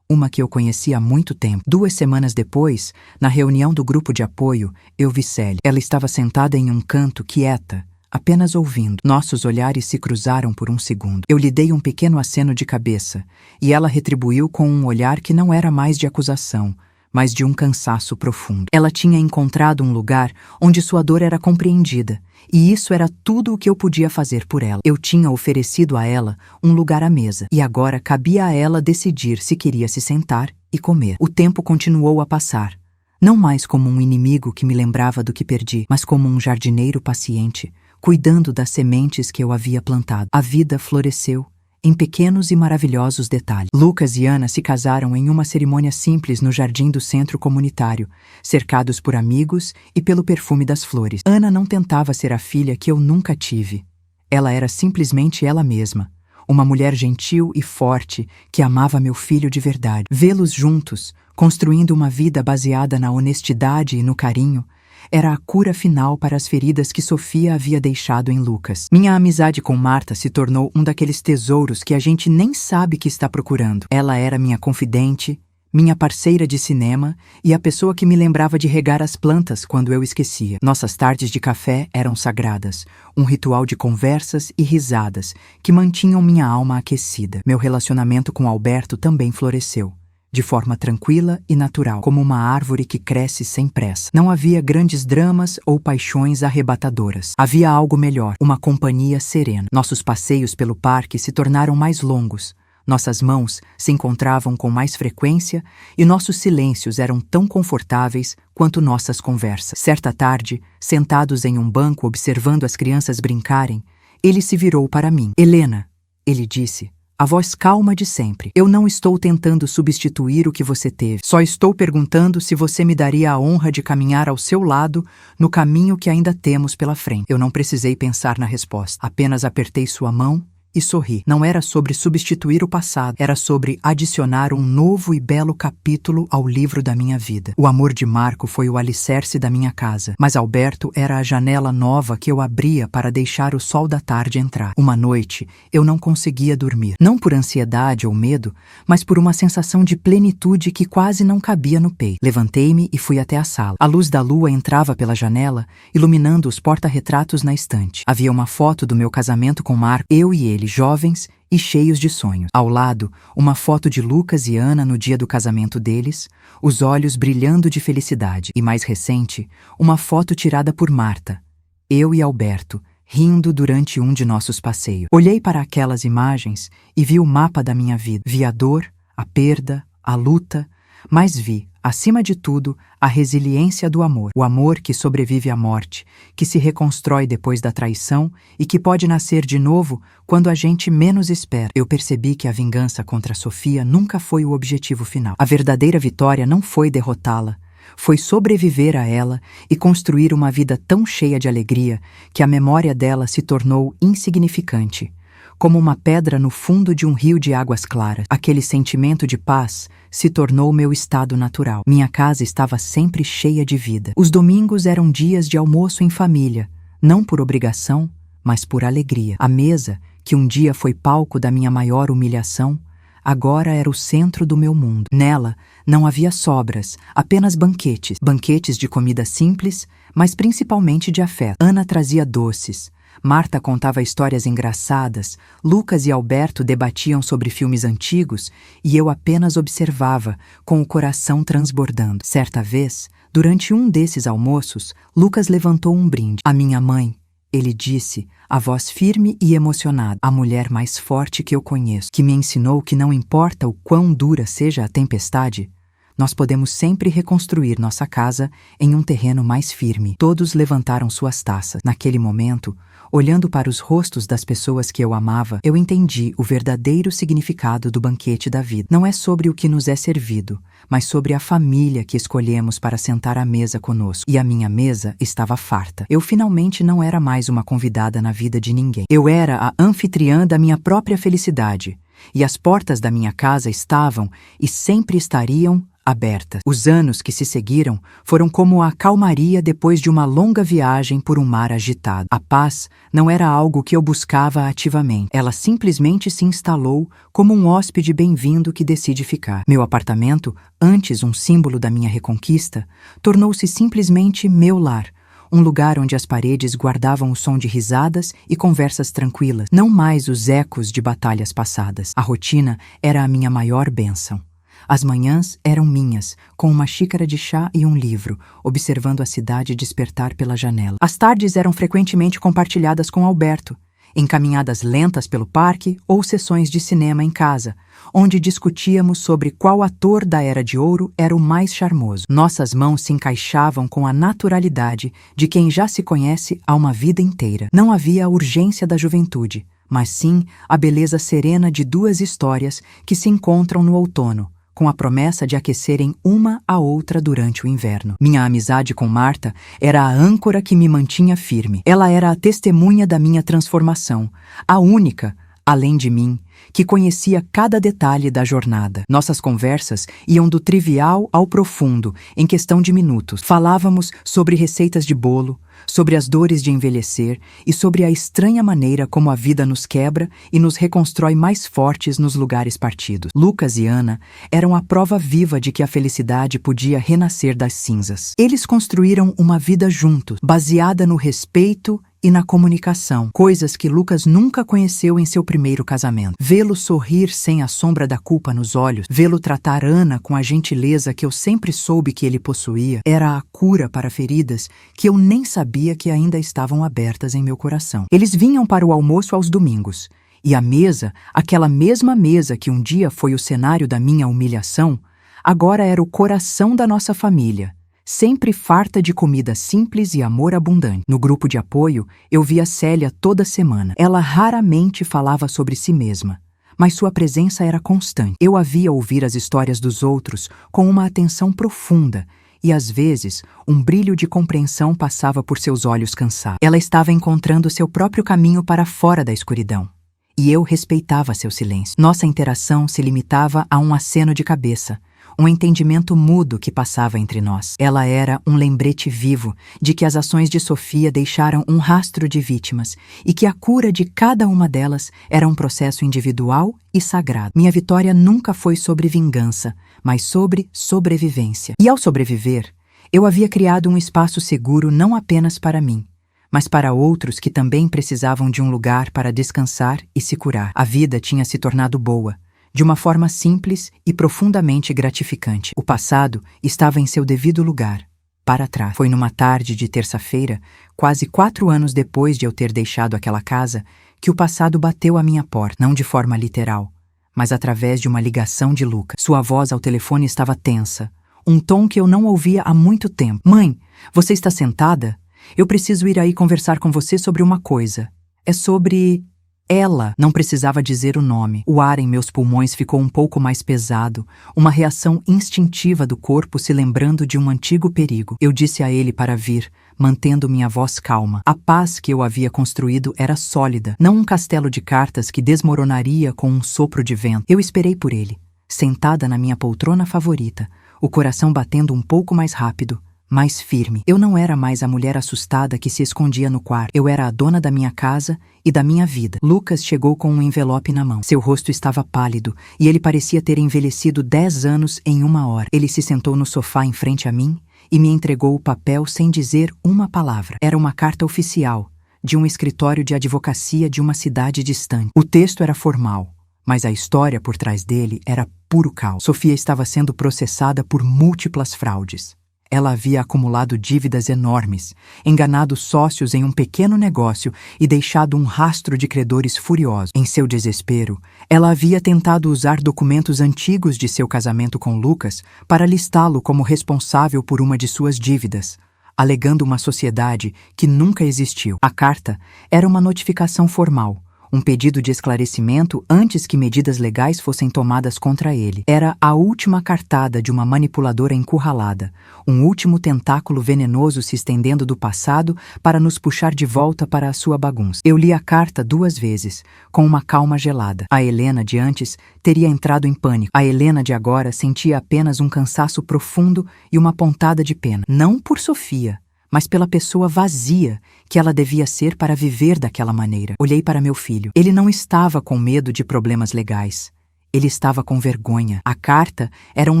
uma que eu conhecia há muito tempo. 2 semanas depois, na reunião do grupo de apoio, eu vi Célia. Ela estava sentada em um canto, quieta, apenas ouvindo. Nossos olhares se cruzaram por um segundo. Eu lhe dei um pequeno aceno de cabeça, e ela retribuiu com um olhar que não era mais de acusação, mas de um cansaço profundo. Ela tinha encontrado um lugar onde sua dor era compreendida, e isso era tudo o que eu podia fazer por ela. Eu tinha oferecido a ela um lugar à mesa, e agora cabia a ela decidir se queria se sentar e comer. O tempo continuou a passar, não mais como um inimigo que me lembrava do que perdi, mas como um jardineiro paciente, cuidando das sementes que eu havia plantado. A vida floresceu em pequenos e maravilhosos detalhes. Lucas e Ana se casaram em uma cerimônia simples no jardim do centro comunitário, cercados por amigos e pelo perfume das flores. Ana não tentava ser a filha que eu nunca tive. Ela era simplesmente ela mesma, uma mulher gentil e forte que amava meu filho de verdade. Vê-los juntos, construindo uma vida baseada na honestidade e no carinho, era a cura final para as feridas que Sofia havia deixado em Lucas. Minha amizade com Marta se tornou um daqueles tesouros que a gente nem sabe que está procurando. Ela era minha confidente, minha parceira de cinema e a pessoa que me lembrava de regar as plantas quando eu esquecia. Nossas tardes de café eram sagradas, um ritual de conversas e risadas que mantinham minha alma aquecida. Meu relacionamento com Alberto também floresceu, de forma tranquila e natural, como uma árvore que cresce sem pressa. Não havia grandes dramas ou paixões arrebatadoras. Havia algo melhor, uma companhia serena. Nossos passeios pelo parque se tornaram mais longos, nossas mãos se encontravam com mais frequência e nossos silêncios eram tão confortáveis quanto nossas conversas. Certa tarde, sentados em um banco observando as crianças brincarem, ele se virou para mim. "Helena", ele disse, a voz calma de sempre. "Eu não estou tentando substituir o que você teve. Só estou perguntando se você me daria a honra de caminhar ao seu lado no caminho que ainda temos pela frente." Eu não precisei pensar na resposta. Apenas apertei sua mão e sorri. Não era sobre substituir o passado, era sobre adicionar um novo e belo capítulo ao livro da minha vida. O amor de Marco foi o alicerce da minha casa, mas Alberto era a janela nova que eu abria para deixar o sol da tarde entrar. Uma noite, eu não conseguia dormir. Não por ansiedade ou medo, mas por uma sensação de plenitude que quase não cabia no peito. Levantei-me e fui até a sala. A luz da lua entrava pela janela, iluminando os porta-retratos na estante. Havia uma foto do meu casamento com Marco, eu e ele, jovens e cheios de sonhos. Ao lado, uma foto de Lucas e Ana no dia do casamento deles, os olhos brilhando de felicidade. E mais recente, uma foto tirada por Marta, eu e Alberto, rindo durante um de nossos passeios. Olhei para aquelas imagens e vi o mapa da minha vida. Vi a dor, a perda, a luta, mas vi, acima de tudo, a resiliência do amor. O amor que sobrevive à morte, que se reconstrói depois da traição e que pode nascer de novo quando a gente menos espera. Eu percebi que a vingança contra Sofia nunca foi o objetivo final. A verdadeira vitória não foi derrotá-la, foi sobreviver a ela e construir uma vida tão cheia de alegria que a memória dela se tornou insignificante, como uma pedra no fundo de um rio de águas claras. Aquele sentimento de paz se tornou meu estado natural. Minha casa estava sempre cheia de vida. Os domingos eram dias de almoço em família, não por obrigação, mas por alegria. A mesa, que um dia foi palco da minha maior humilhação, agora era o centro do meu mundo. Nela não havia sobras, apenas banquetes. Banquetes de comida simples, mas principalmente de afeto. Ana trazia doces, Marta contava histórias engraçadas, Lucas e Alberto debatiam sobre filmes antigos e eu apenas observava, com o coração transbordando. Certa vez, durante um desses almoços, Lucas levantou um brinde. "A minha mãe", ele disse, a voz firme e emocionada, "a mulher mais forte que eu conheço, que me ensinou que não importa o quão dura seja a tempestade, nós podemos sempre reconstruir nossa casa em um terreno mais firme." Todos levantaram suas taças. Naquele momento, olhando para os rostos das pessoas que eu amava, eu entendi o verdadeiro significado do banquete da vida. Não é sobre o que nos é servido, mas sobre a família que escolhemos para sentar à mesa conosco. E a minha mesa estava farta. Eu finalmente não era mais uma convidada na vida de ninguém. Eu era a anfitriã da minha própria felicidade. e as portas da minha casa estavam e sempre estariam abertas. Os anos que se seguiram foram como a calmaria depois de uma longa viagem por um mar agitado. A paz não era algo que eu buscava ativamente. Ela simplesmente se instalou como um hóspede bem-vindo que decide ficar. Meu apartamento, antes um símbolo da minha reconquista, tornou-se simplesmente meu lar. Um lugar onde as paredes guardavam o som de risadas e conversas tranquilas, não mais os ecos de batalhas passadas. A rotina era a minha maior bênção. As manhãs eram minhas, com uma xícara de chá e um livro, observando a cidade despertar pela janela. As tardes eram frequentemente compartilhadas com Alberto, em caminhadas lentas pelo parque ou sessões de cinema em casa, onde discutíamos sobre qual ator da Era de Ouro era o mais charmoso. Nossas mãos se encaixavam com a naturalidade de quem já se conhece há uma vida inteira. Não havia a urgência da juventude, mas sim a beleza serena de duas histórias que se encontram no outono, com a promessa de aquecerem uma a outra durante o inverno. Minha amizade com Marta era a âncora que me mantinha firme. Ela era a testemunha da minha transformação, a única, além de mim, que conhecia cada detalhe da jornada. Nossas conversas iam do trivial ao profundo, em questão de minutos. Falávamos sobre receitas de bolo, sobre as dores de envelhecer e sobre a estranha maneira como a vida nos quebra e nos reconstrói mais fortes nos lugares partidos. Lucas e Ana eram a prova viva de que a felicidade podia renascer das cinzas. Eles construíram uma vida juntos, baseada no respeito e na comunicação, coisas que Lucas nunca conheceu em seu primeiro casamento. Vê-lo sorrir sem a sombra da culpa nos olhos, vê-lo tratar Ana com a gentileza que eu sempre soube que ele possuía, era a cura para feridas que eu nem sabia que ainda estavam abertas em meu coração. Eles vinham para o almoço aos domingos, e a mesa, aquela mesma mesa que um dia foi o cenário da minha humilhação, agora era o coração da nossa família, sempre farta de comida simples e amor abundante. No grupo de apoio, eu via Célia toda semana. Ela raramente falava sobre si mesma, mas sua presença era constante. Eu a via ouvir as histórias dos outros com uma atenção profunda, e às vezes um brilho de compreensão passava por seus olhos cansados. Ela estava encontrando seu próprio caminho para fora da escuridão, e eu respeitava seu silêncio. Nossa interação se limitava a um aceno de cabeça, um entendimento mudo que passava entre nós. Ela era um lembrete vivo de que as ações de Sofia deixaram um rastro de vítimas e que a cura de cada uma delas era um processo individual e sagrado. Minha vitória nunca foi sobre vingança, mas sobre sobrevivência. E ao sobreviver, eu havia criado um espaço seguro não apenas para mim, mas para outros que também precisavam de um lugar para descansar e se curar. A vida tinha se tornado boa, de uma forma simples e profundamente gratificante. O passado estava em seu devido lugar, para trás. Foi numa tarde de terça-feira, quase 4 anos depois de eu ter deixado aquela casa, que o passado bateu à minha porta, não de forma literal, mas através de uma ligação de Lucas. Sua voz ao telefone estava tensa, um tom que eu não ouvia há muito tempo. "Mãe, você está sentada? Eu preciso ir aí conversar com você sobre uma coisa. É sobre..." Ela não precisava dizer o nome. O ar em meus pulmões ficou um pouco mais pesado, uma reação instintiva do corpo se lembrando de um antigo perigo. Eu disse a ele para vir, mantendo minha voz calma. A paz que eu havia construído era sólida, não um castelo de cartas que desmoronaria com um sopro de vento. Eu esperei por ele, sentada na minha poltrona favorita, o coração batendo um pouco mais rápido, mais firme. Eu não era mais a mulher assustada que se escondia no quarto. Eu era a dona da minha casa e da minha vida. Lucas chegou com um envelope na mão. Seu rosto estava pálido e ele parecia ter envelhecido 10 anos em 1 hora. Ele se sentou no sofá em frente a mim e me entregou o papel sem dizer uma palavra. Era uma carta oficial, de um escritório de advocacia de uma cidade distante. O texto era formal, mas a história por trás dele era puro caos. Sofia estava sendo processada por múltiplas fraudes. Ela havia acumulado dívidas enormes, enganado sócios em um pequeno negócio e deixado um rastro de credores furiosos. Em seu desespero, ela havia tentado usar documentos antigos de seu casamento com Lucas para listá-lo como responsável por uma de suas dívidas, alegando uma sociedade que nunca existiu. A carta era uma notificação formal, um pedido de esclarecimento antes que medidas legais fossem tomadas contra ele. Era a última cartada de uma manipuladora encurralada, um último tentáculo venenoso se estendendo do passado para nos puxar de volta para a sua bagunça. Eu li a carta 2 vezes, com uma calma gelada. A Helena de antes teria entrado em pânico. A Helena de agora sentia apenas um cansaço profundo e uma pontada de pena. Não por Sofia, mas pela pessoa vazia que ela devia ser para viver daquela maneira. Olhei para meu filho. Ele não estava com medo de problemas legais. Ele estava com vergonha. A carta era um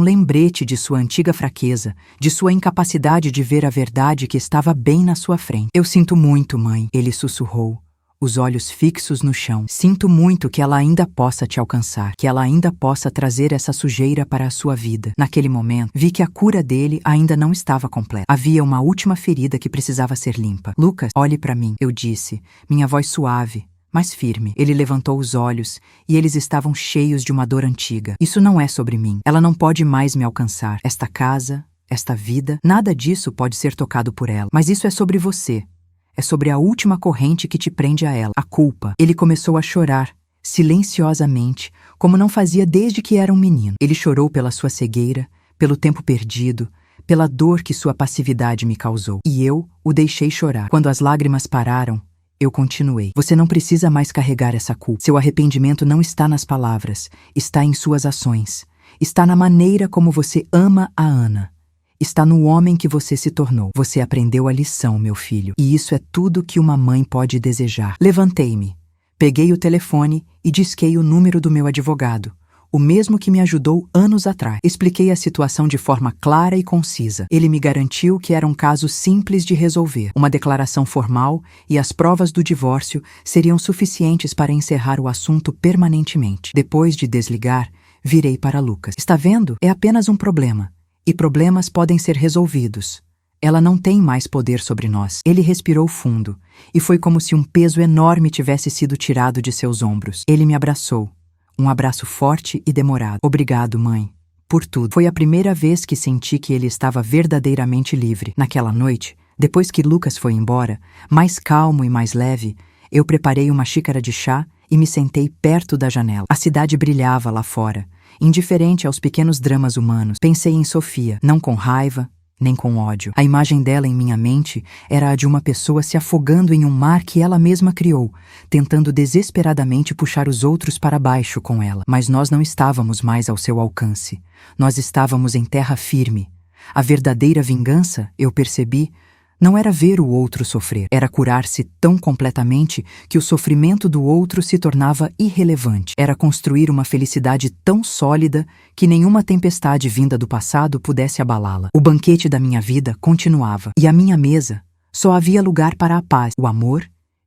lembrete de sua antiga fraqueza, de sua incapacidade de ver a verdade que estava bem na sua frente. Eu sinto muito, mãe, ele sussurrou, os olhos fixos no chão. Sinto muito que ela ainda possa te alcançar, que ela ainda possa trazer essa sujeira para a sua vida. Naquele momento, vi que a cura dele ainda não estava completa. Havia uma última ferida que precisava ser limpa. Lucas, olhe para mim, eu disse, minha voz suave, mas firme. Ele levantou os olhos e eles estavam cheios de uma dor antiga. Isso não é sobre mim. Ela não pode mais me alcançar. Esta casa, esta vida, nada disso pode ser tocado por ela. Mas isso é sobre você. É sobre a última corrente que te prende a ela, a culpa. Ele começou a chorar, silenciosamente, como não fazia desde que era um menino. Ele chorou pela sua cegueira, pelo tempo perdido, pela dor que sua passividade me causou. E eu o deixei chorar. Quando as lágrimas pararam, eu continuei. Você não precisa mais carregar essa culpa. Seu arrependimento não está nas palavras, está em suas ações. Está na maneira como você ama a Ana. Está no homem que você se tornou. Você aprendeu a lição, meu filho. E isso é tudo que uma mãe pode desejar. Levantei-me, peguei o telefone e disquei o número do meu advogado, o mesmo que me ajudou anos atrás. Expliquei a situação de forma clara e concisa. Ele me garantiu que era um caso simples de resolver. Uma declaração formal e as provas do divórcio seriam suficientes para encerrar o assunto permanentemente. Depois de desligar, virei para Lucas. Está vendo? É apenas um problema. E problemas podem ser resolvidos. Ela não tem mais poder sobre nós. Ele respirou fundo, e foi como se um peso enorme tivesse sido tirado de seus ombros. Ele me abraçou. Um abraço forte e demorado. Obrigado, mãe, por tudo. Foi a primeira vez que senti que ele estava verdadeiramente livre. Naquela noite, depois que Lucas foi embora, mais calmo e mais leve, eu preparei uma xícara de chá e me sentei perto da janela. A cidade brilhava lá fora, indiferente aos pequenos dramas humanos. Pensei em Sofia, não com raiva, nem com ódio. A imagem dela em minha mente era a de uma pessoa se afogando em um mar que ela mesma criou, tentando desesperadamente puxar os outros para baixo com ela. Mas nós não estávamos mais ao seu alcance. Nós estávamos em terra firme. A verdadeira vingança, eu percebi, não era ver o outro sofrer, era curar-se tão completamente que o sofrimento do outro se tornava irrelevante. Era construir uma felicidade tão sólida que nenhuma tempestade vinda do passado pudesse abalá-la. O banquete da minha vida continuava, e à minha mesa só havia lugar para a paz, o amor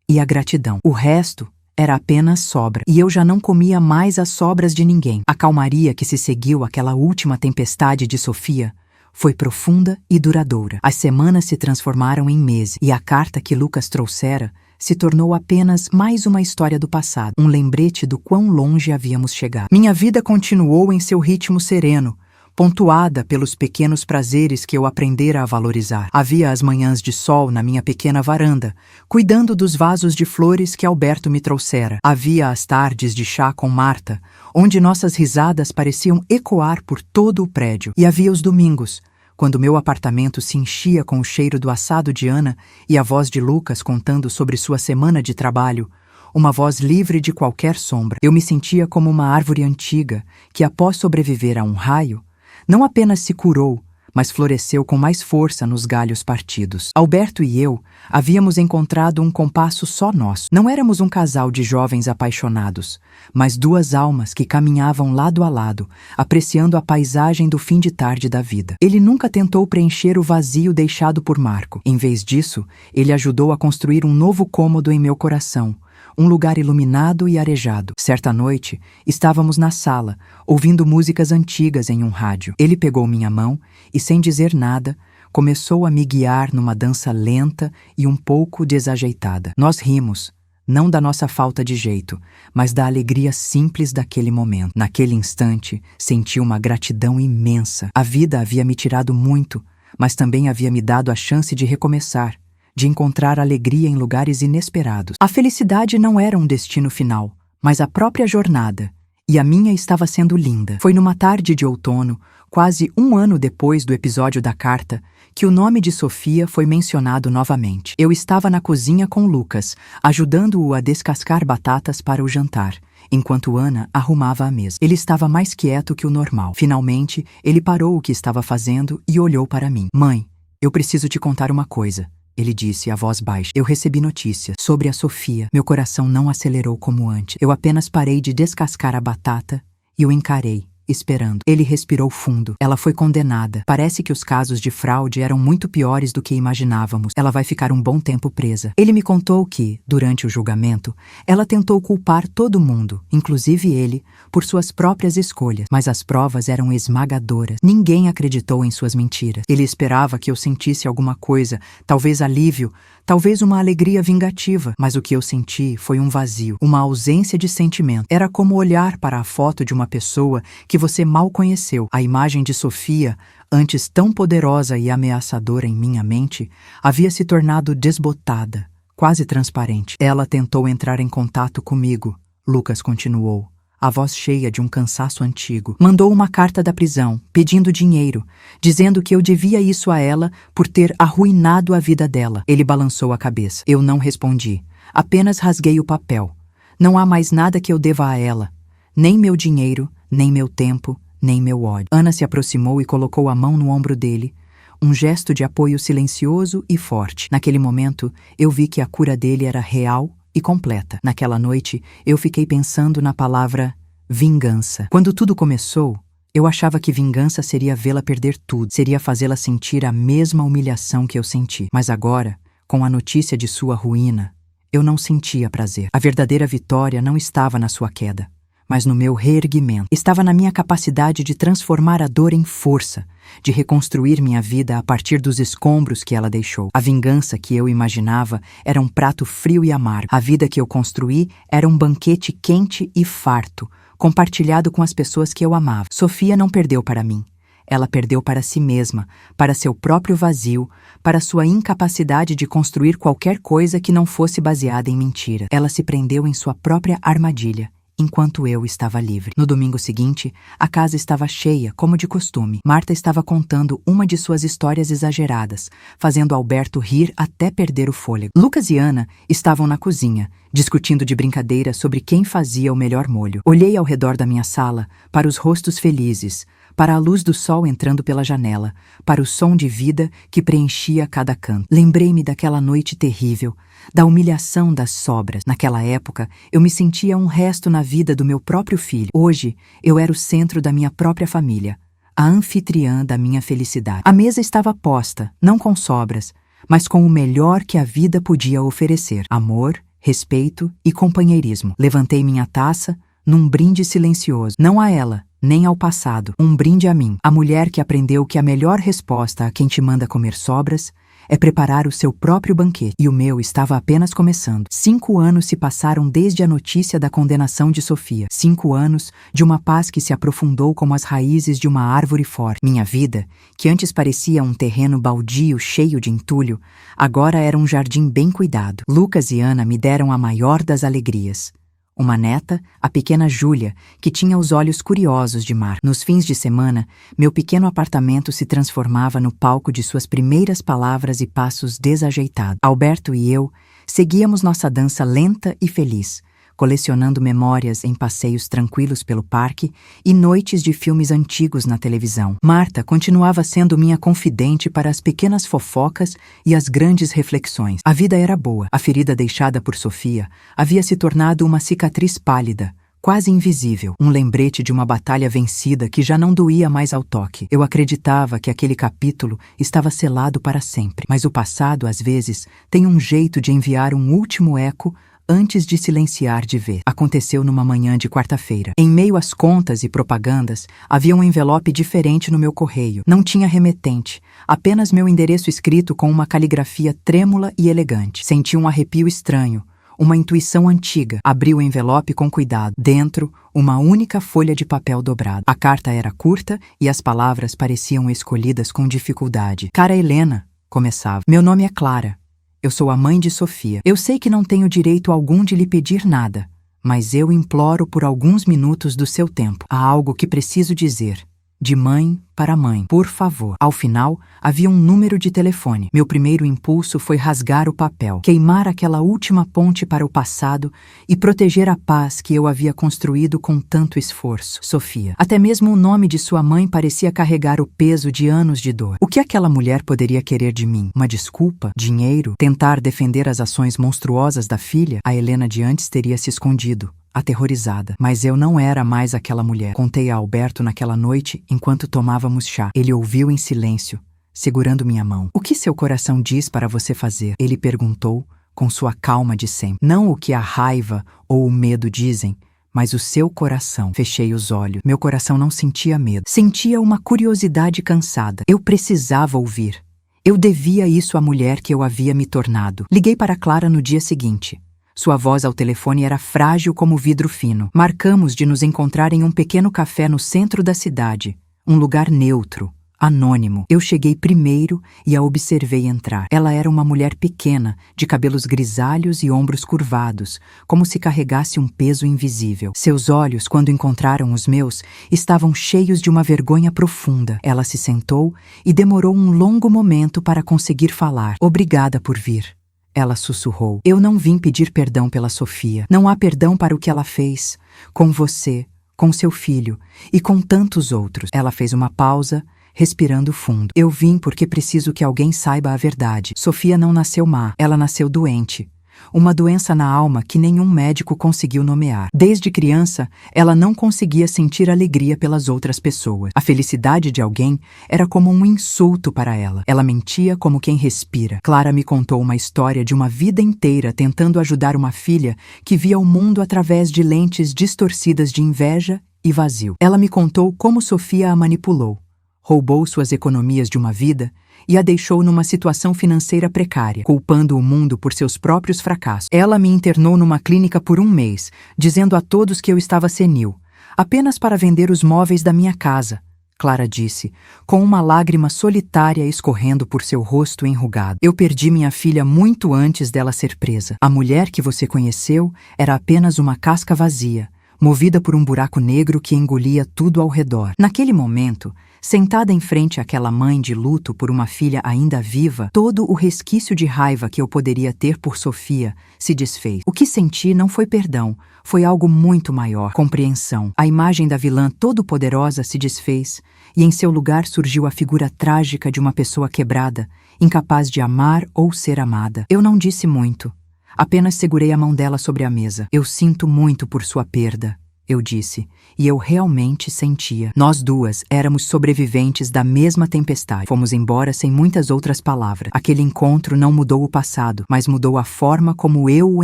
e a gratidão. O resto era apenas sobra, e eu já não comia mais as sobras de ninguém. A calmaria que se seguiu àquela última tempestade de Sofia foi profunda e duradoura. As semanas se transformaram em meses, e a carta que Lucas trouxera se tornou apenas mais uma história do passado, um lembrete do quão longe havíamos chegado. Minha vida continuou em seu ritmo sereno, pontuada pelos pequenos prazeres que eu aprendera a valorizar. Havia as manhãs de sol na minha pequena varanda, cuidando dos vasos de flores que Alberto me trouxera. Havia as tardes de chá com Marta, onde nossas risadas pareciam ecoar por todo o prédio. E havia os domingos, quando meu apartamento se enchia com o cheiro do assado de Ana e a voz de Lucas contando sobre sua semana de trabalho, uma voz livre de qualquer sombra. Eu me sentia como uma árvore antiga que, após sobreviver a um raio, não apenas se curou, mas floresceu com mais força nos galhos partidos. Alberto e eu havíamos encontrado um compasso só nosso. Não éramos um casal de jovens apaixonados, mas duas almas que caminhavam lado a lado, apreciando a paisagem do fim de tarde da vida. Ele nunca tentou preencher o vazio deixado por Marco. Em vez disso, ele ajudou a construir um novo cômodo em meu coração, um lugar iluminado e arejado. Certa noite, estávamos na sala, ouvindo músicas antigas em um rádio. Ele pegou minha mão e, sem dizer nada, começou a me guiar numa dança lenta e um pouco desajeitada. Nós rimos, não da nossa falta de jeito, mas da alegria simples daquele momento. Naquele instante, senti uma gratidão imensa. A vida havia me tirado muito, mas também havia me dado a chance de recomeçar, de encontrar alegria em lugares inesperados. A felicidade não era um destino final, mas a própria jornada, e a minha estava sendo linda. Foi numa tarde de outono, quase um ano depois do episódio da carta, que o nome de Sofia foi mencionado novamente. Eu estava na cozinha com Lucas, ajudando-o a descascar batatas para o jantar, enquanto Ana arrumava a mesa. Ele estava mais quieto que o normal. Finalmente, ele parou o que estava fazendo e olhou para mim. Mãe, eu preciso te contar uma coisa, ele disse a voz baixa. Eu recebi notícias sobre a Sofia. Meu coração não acelerou como antes. Eu apenas parei de descascar a batata e o encarei, esperando. Ele respirou fundo. Ela foi condenada. Parece que os casos de fraude eram muito piores do que imaginávamos. Ela vai ficar um bom tempo presa. Ele me contou que, durante o julgamento, ela tentou culpar todo mundo, inclusive ele, por suas próprias escolhas. Mas as provas eram esmagadoras. Ninguém acreditou em suas mentiras. Ele esperava que eu sentisse alguma coisa, talvez alívio, talvez uma alegria vingativa. Mas o que eu senti foi um vazio, uma ausência de sentimento. Era como olhar para a foto de uma pessoa que você mal conheceu. A imagem de Sofia, antes tão poderosa e ameaçadora em minha mente, havia se tornado desbotada, quase transparente. Ela tentou entrar em contato comigo, Lucas continuou, a voz cheia de um cansaço antigo. Mandou uma carta da prisão, pedindo dinheiro, dizendo que eu devia isso a ela por ter arruinado a vida dela. Ele balançou a cabeça. Eu não respondi. Apenas rasguei o papel. Não há mais nada que eu deva a ela. Nem meu dinheiro, nem meu tempo, nem meu ódio. Ana se aproximou e colocou a mão no ombro dele, um gesto de apoio silencioso e forte. Naquele momento, eu vi que a cura dele era real e completa. Naquela noite, eu fiquei pensando na palavra vingança. Quando tudo começou, eu achava que vingança seria vê-la perder tudo, seria fazê-la sentir a mesma humilhação que eu senti. Mas agora, com a notícia de sua ruína, eu não sentia prazer. A verdadeira vitória não estava na sua queda, mas no meu reerguimento. Estava na minha capacidade de transformar a dor em força, de reconstruir minha vida a partir dos escombros que ela deixou. A vingança que eu imaginava era um prato frio e amargo. A vida que eu construí era um banquete quente e farto, compartilhado com as pessoas que eu amava. Sofia não perdeu para mim. Ela perdeu para si mesma, para seu próprio vazio, para sua incapacidade de construir qualquer coisa que não fosse baseada em mentira. Ela se prendeu em sua própria armadilha, enquanto eu estava livre. No domingo seguinte, a casa estava cheia, como de costume. Marta estava contando uma de suas histórias exageradas, fazendo Alberto rir até perder o fôlego. Lucas e Ana estavam na cozinha, discutindo de brincadeira sobre quem fazia o melhor molho. Olhei ao redor da minha sala, para os rostos felizes, para a luz do sol entrando pela janela, para o som de vida que preenchia cada canto. Lembrei-me daquela noite terrível, da humilhação das sobras. Naquela época, eu me sentia um resto na vida do meu próprio filho. Hoje, eu era o centro da minha própria família, a anfitriã da minha felicidade. A mesa estava posta, não com sobras, mas com o melhor que a vida podia oferecer: amor, respeito e companheirismo. Levantei minha taça num brinde silencioso, não a ela, nem ao passado, um brinde a mim, a mulher que aprendeu que a melhor resposta a quem te manda comer sobras é preparar o seu próprio banquete. E o meu estava apenas começando. 5 anos se passaram desde a notícia da condenação de Sofia. 5 anos de uma paz que se aprofundou como as raízes de uma árvore forte. Minha vida, que antes parecia um terreno baldio cheio de entulho, agora era um jardim bem cuidado. Lucas e Ana me deram a maior das alegrias. Uma neta, a pequena Júlia, que tinha os olhos curiosos de Marta. Nos fins de semana, meu pequeno apartamento se transformava no palco de suas primeiras palavras e passos desajeitados. Alberto e eu seguíamos nossa dança lenta e feliz, colecionando memórias em passeios tranquilos pelo parque e noites de filmes antigos na televisão. Marta continuava sendo minha confidente para as pequenas fofocas e as grandes reflexões. A vida era boa. A ferida deixada por Sofia havia se tornado uma cicatriz pálida, quase invisível, um lembrete de uma batalha vencida que já não doía mais ao toque. Eu acreditava que aquele capítulo estava selado para sempre, mas o passado, às vezes, tem um jeito de enviar um último eco antes de silenciar de vez. Aconteceu numa manhã de quarta-feira. Em meio às contas e propagandas, havia um envelope diferente no meu correio. Não tinha remetente, apenas meu endereço escrito com uma caligrafia trêmula e elegante. Senti um arrepio estranho, uma intuição antiga. Abri o envelope com cuidado. Dentro, uma única folha de papel dobrada. A carta era curta e as palavras pareciam escolhidas com dificuldade. Cara Helena, começava. Meu nome é Clara. Eu sou a mãe de Sofia. Eu sei que não tenho direito algum de lhe pedir nada, mas eu imploro por alguns minutos do seu tempo. Há algo que preciso dizer. De mãe para mãe, por favor. Ao final, havia um número de telefone. Meu primeiro impulso foi rasgar o papel, queimar aquela última ponte para o passado e proteger a paz que eu havia construído com tanto esforço. Sofia. Até mesmo o nome de sua mãe parecia carregar o peso de anos de dor. O que aquela mulher poderia querer de mim? Uma desculpa? Dinheiro? Tentar defender as ações monstruosas da filha? A Helena de antes teria se escondido, aterrorizada. Mas eu não era mais aquela mulher. Contei a Alberto naquela noite enquanto tomávamos chá. Ele ouviu em silêncio, segurando minha mão. O que seu coração diz para você fazer? Ele perguntou com sua calma de sempre. Não o que a raiva ou o medo dizem, mas o seu coração. Fechei os olhos. Meu coração não sentia medo. Sentia uma curiosidade cansada. Eu precisava ouvir. Eu devia isso à mulher que eu havia me tornado. Liguei para Clara no dia seguinte. Sua voz ao telefone era frágil como vidro fino. Marcamos de nos encontrar em um pequeno café no centro da cidade. Um lugar neutro, anônimo. Eu cheguei primeiro e a observei entrar. Ela era uma mulher pequena, de cabelos grisalhos e ombros curvados, como se carregasse um peso invisível. Seus olhos, quando encontraram os meus, estavam cheios de uma vergonha profunda. Ela se sentou e demorou um longo momento para conseguir falar. Obrigada por vir. Ela sussurrou. Eu não vim pedir perdão pela Sofia. Não há perdão para o que ela fez. Com você, com seu filho e com tantos outros. Ela fez uma pausa, respirando fundo. Eu vim porque preciso que alguém saiba a verdade. Sofia não nasceu má. Ela nasceu doente. Uma doença na alma que nenhum médico conseguiu nomear. Desde criança, ela não conseguia sentir alegria pelas outras pessoas. A felicidade de alguém era como um insulto para ela. Ela mentia como quem respira. Clara me contou uma história de uma vida inteira tentando ajudar uma filha que via o mundo através de lentes distorcidas de inveja e vazio. Ela me contou como Sofia a manipulou, roubou suas economias de uma vida e a deixou numa situação financeira precária, culpando o mundo por seus próprios fracassos. Ela me internou numa clínica por um mês, dizendo a todos que eu estava senil, apenas para vender os móveis da minha casa, Clara disse, com uma lágrima solitária escorrendo por seu rosto enrugado. Eu perdi minha filha muito antes dela ser presa. A mulher que você conheceu era apenas uma casca vazia, movida por um buraco negro que engolia tudo ao redor. Naquele momento, sentada em frente àquela mãe de luto por uma filha ainda viva, todo o resquício de raiva que eu poderia ter por Sofia se desfez. O que senti não foi perdão, foi algo muito maior, compreensão. A imagem da vilã todo-poderosa se desfez e em seu lugar surgiu a figura trágica de uma pessoa quebrada, incapaz de amar ou ser amada. Eu não disse muito. Apenas segurei a mão dela sobre a mesa. Eu sinto muito por sua perda, eu disse, e eu realmente sentia. Nós duas éramos sobreviventes da mesma tempestade. Fomos embora sem muitas outras palavras. Aquele encontro não mudou o passado, mas mudou a forma como eu o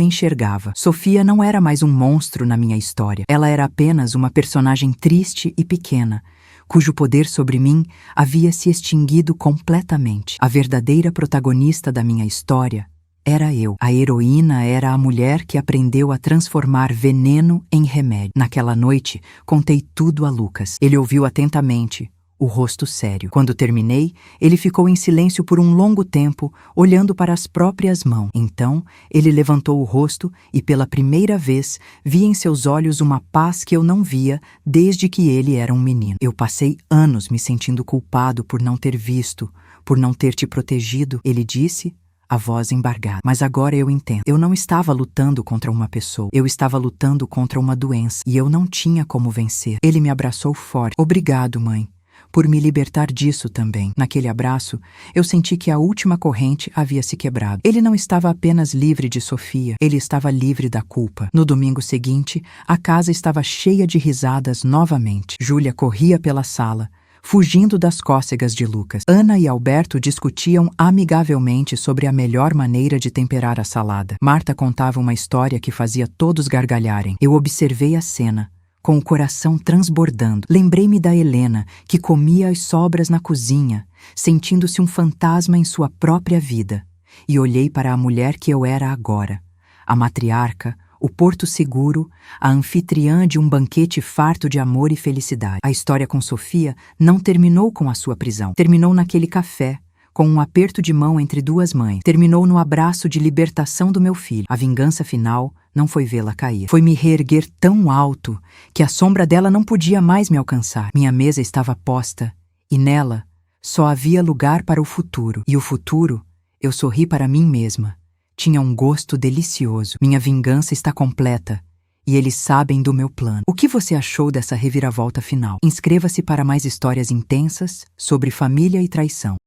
enxergava. Sofia não era mais um monstro na minha história. Ela era apenas uma personagem triste e pequena, cujo poder sobre mim havia se extinguido completamente. A verdadeira protagonista da minha história era eu. A heroína era a mulher que aprendeu a transformar veneno em remédio. Naquela noite, contei tudo a Lucas. Ele ouviu atentamente, o rosto sério. Quando terminei, ele ficou em silêncio por um longo tempo, olhando para as próprias mãos. Então, ele levantou o rosto e, pela primeira vez, vi em seus olhos uma paz que eu não via desde que ele era um menino. Eu passei anos me sentindo culpado por não ter visto, por não ter te protegido, ele disse, a voz embargada. Mas agora eu entendo. Eu não estava lutando contra uma pessoa. Eu estava lutando contra uma doença. E eu não tinha como vencer. Ele me abraçou forte. Obrigado, mãe, por me libertar disso também. Naquele abraço, eu senti que a última corrente havia se quebrado. Ele não estava apenas livre de Sofia. Ele estava livre da culpa. No domingo seguinte, a casa estava cheia de risadas novamente. Júlia corria pela sala, fugindo das cócegas de Lucas. Ana e Alberto discutiam amigavelmente sobre a melhor maneira de temperar a salada. Marta contava uma história que fazia todos gargalharem. Eu observei a cena, com o coração transbordando. Lembrei-me da Helena, que comia as sobras na cozinha, sentindo-se um fantasma em sua própria vida. E olhei para a mulher que eu era agora, a matriarca, o porto seguro, a anfitriã de um banquete farto de amor e felicidade. A história com Sofia não terminou com a sua prisão. Terminou naquele café, com um aperto de mão entre duas mães. Terminou no abraço de libertação do meu filho. A vingança final não foi vê-la cair. Foi me reerguer tão alto que a sombra dela não podia mais me alcançar. Minha mesa estava posta e nela só havia lugar para o futuro. E o futuro, eu sorri para mim mesma. Tinha um gosto delicioso. Minha vingança está completa. E eles sabem do meu plano. O que você achou dessa reviravolta final? Inscreva-se para mais histórias intensas sobre família e traição.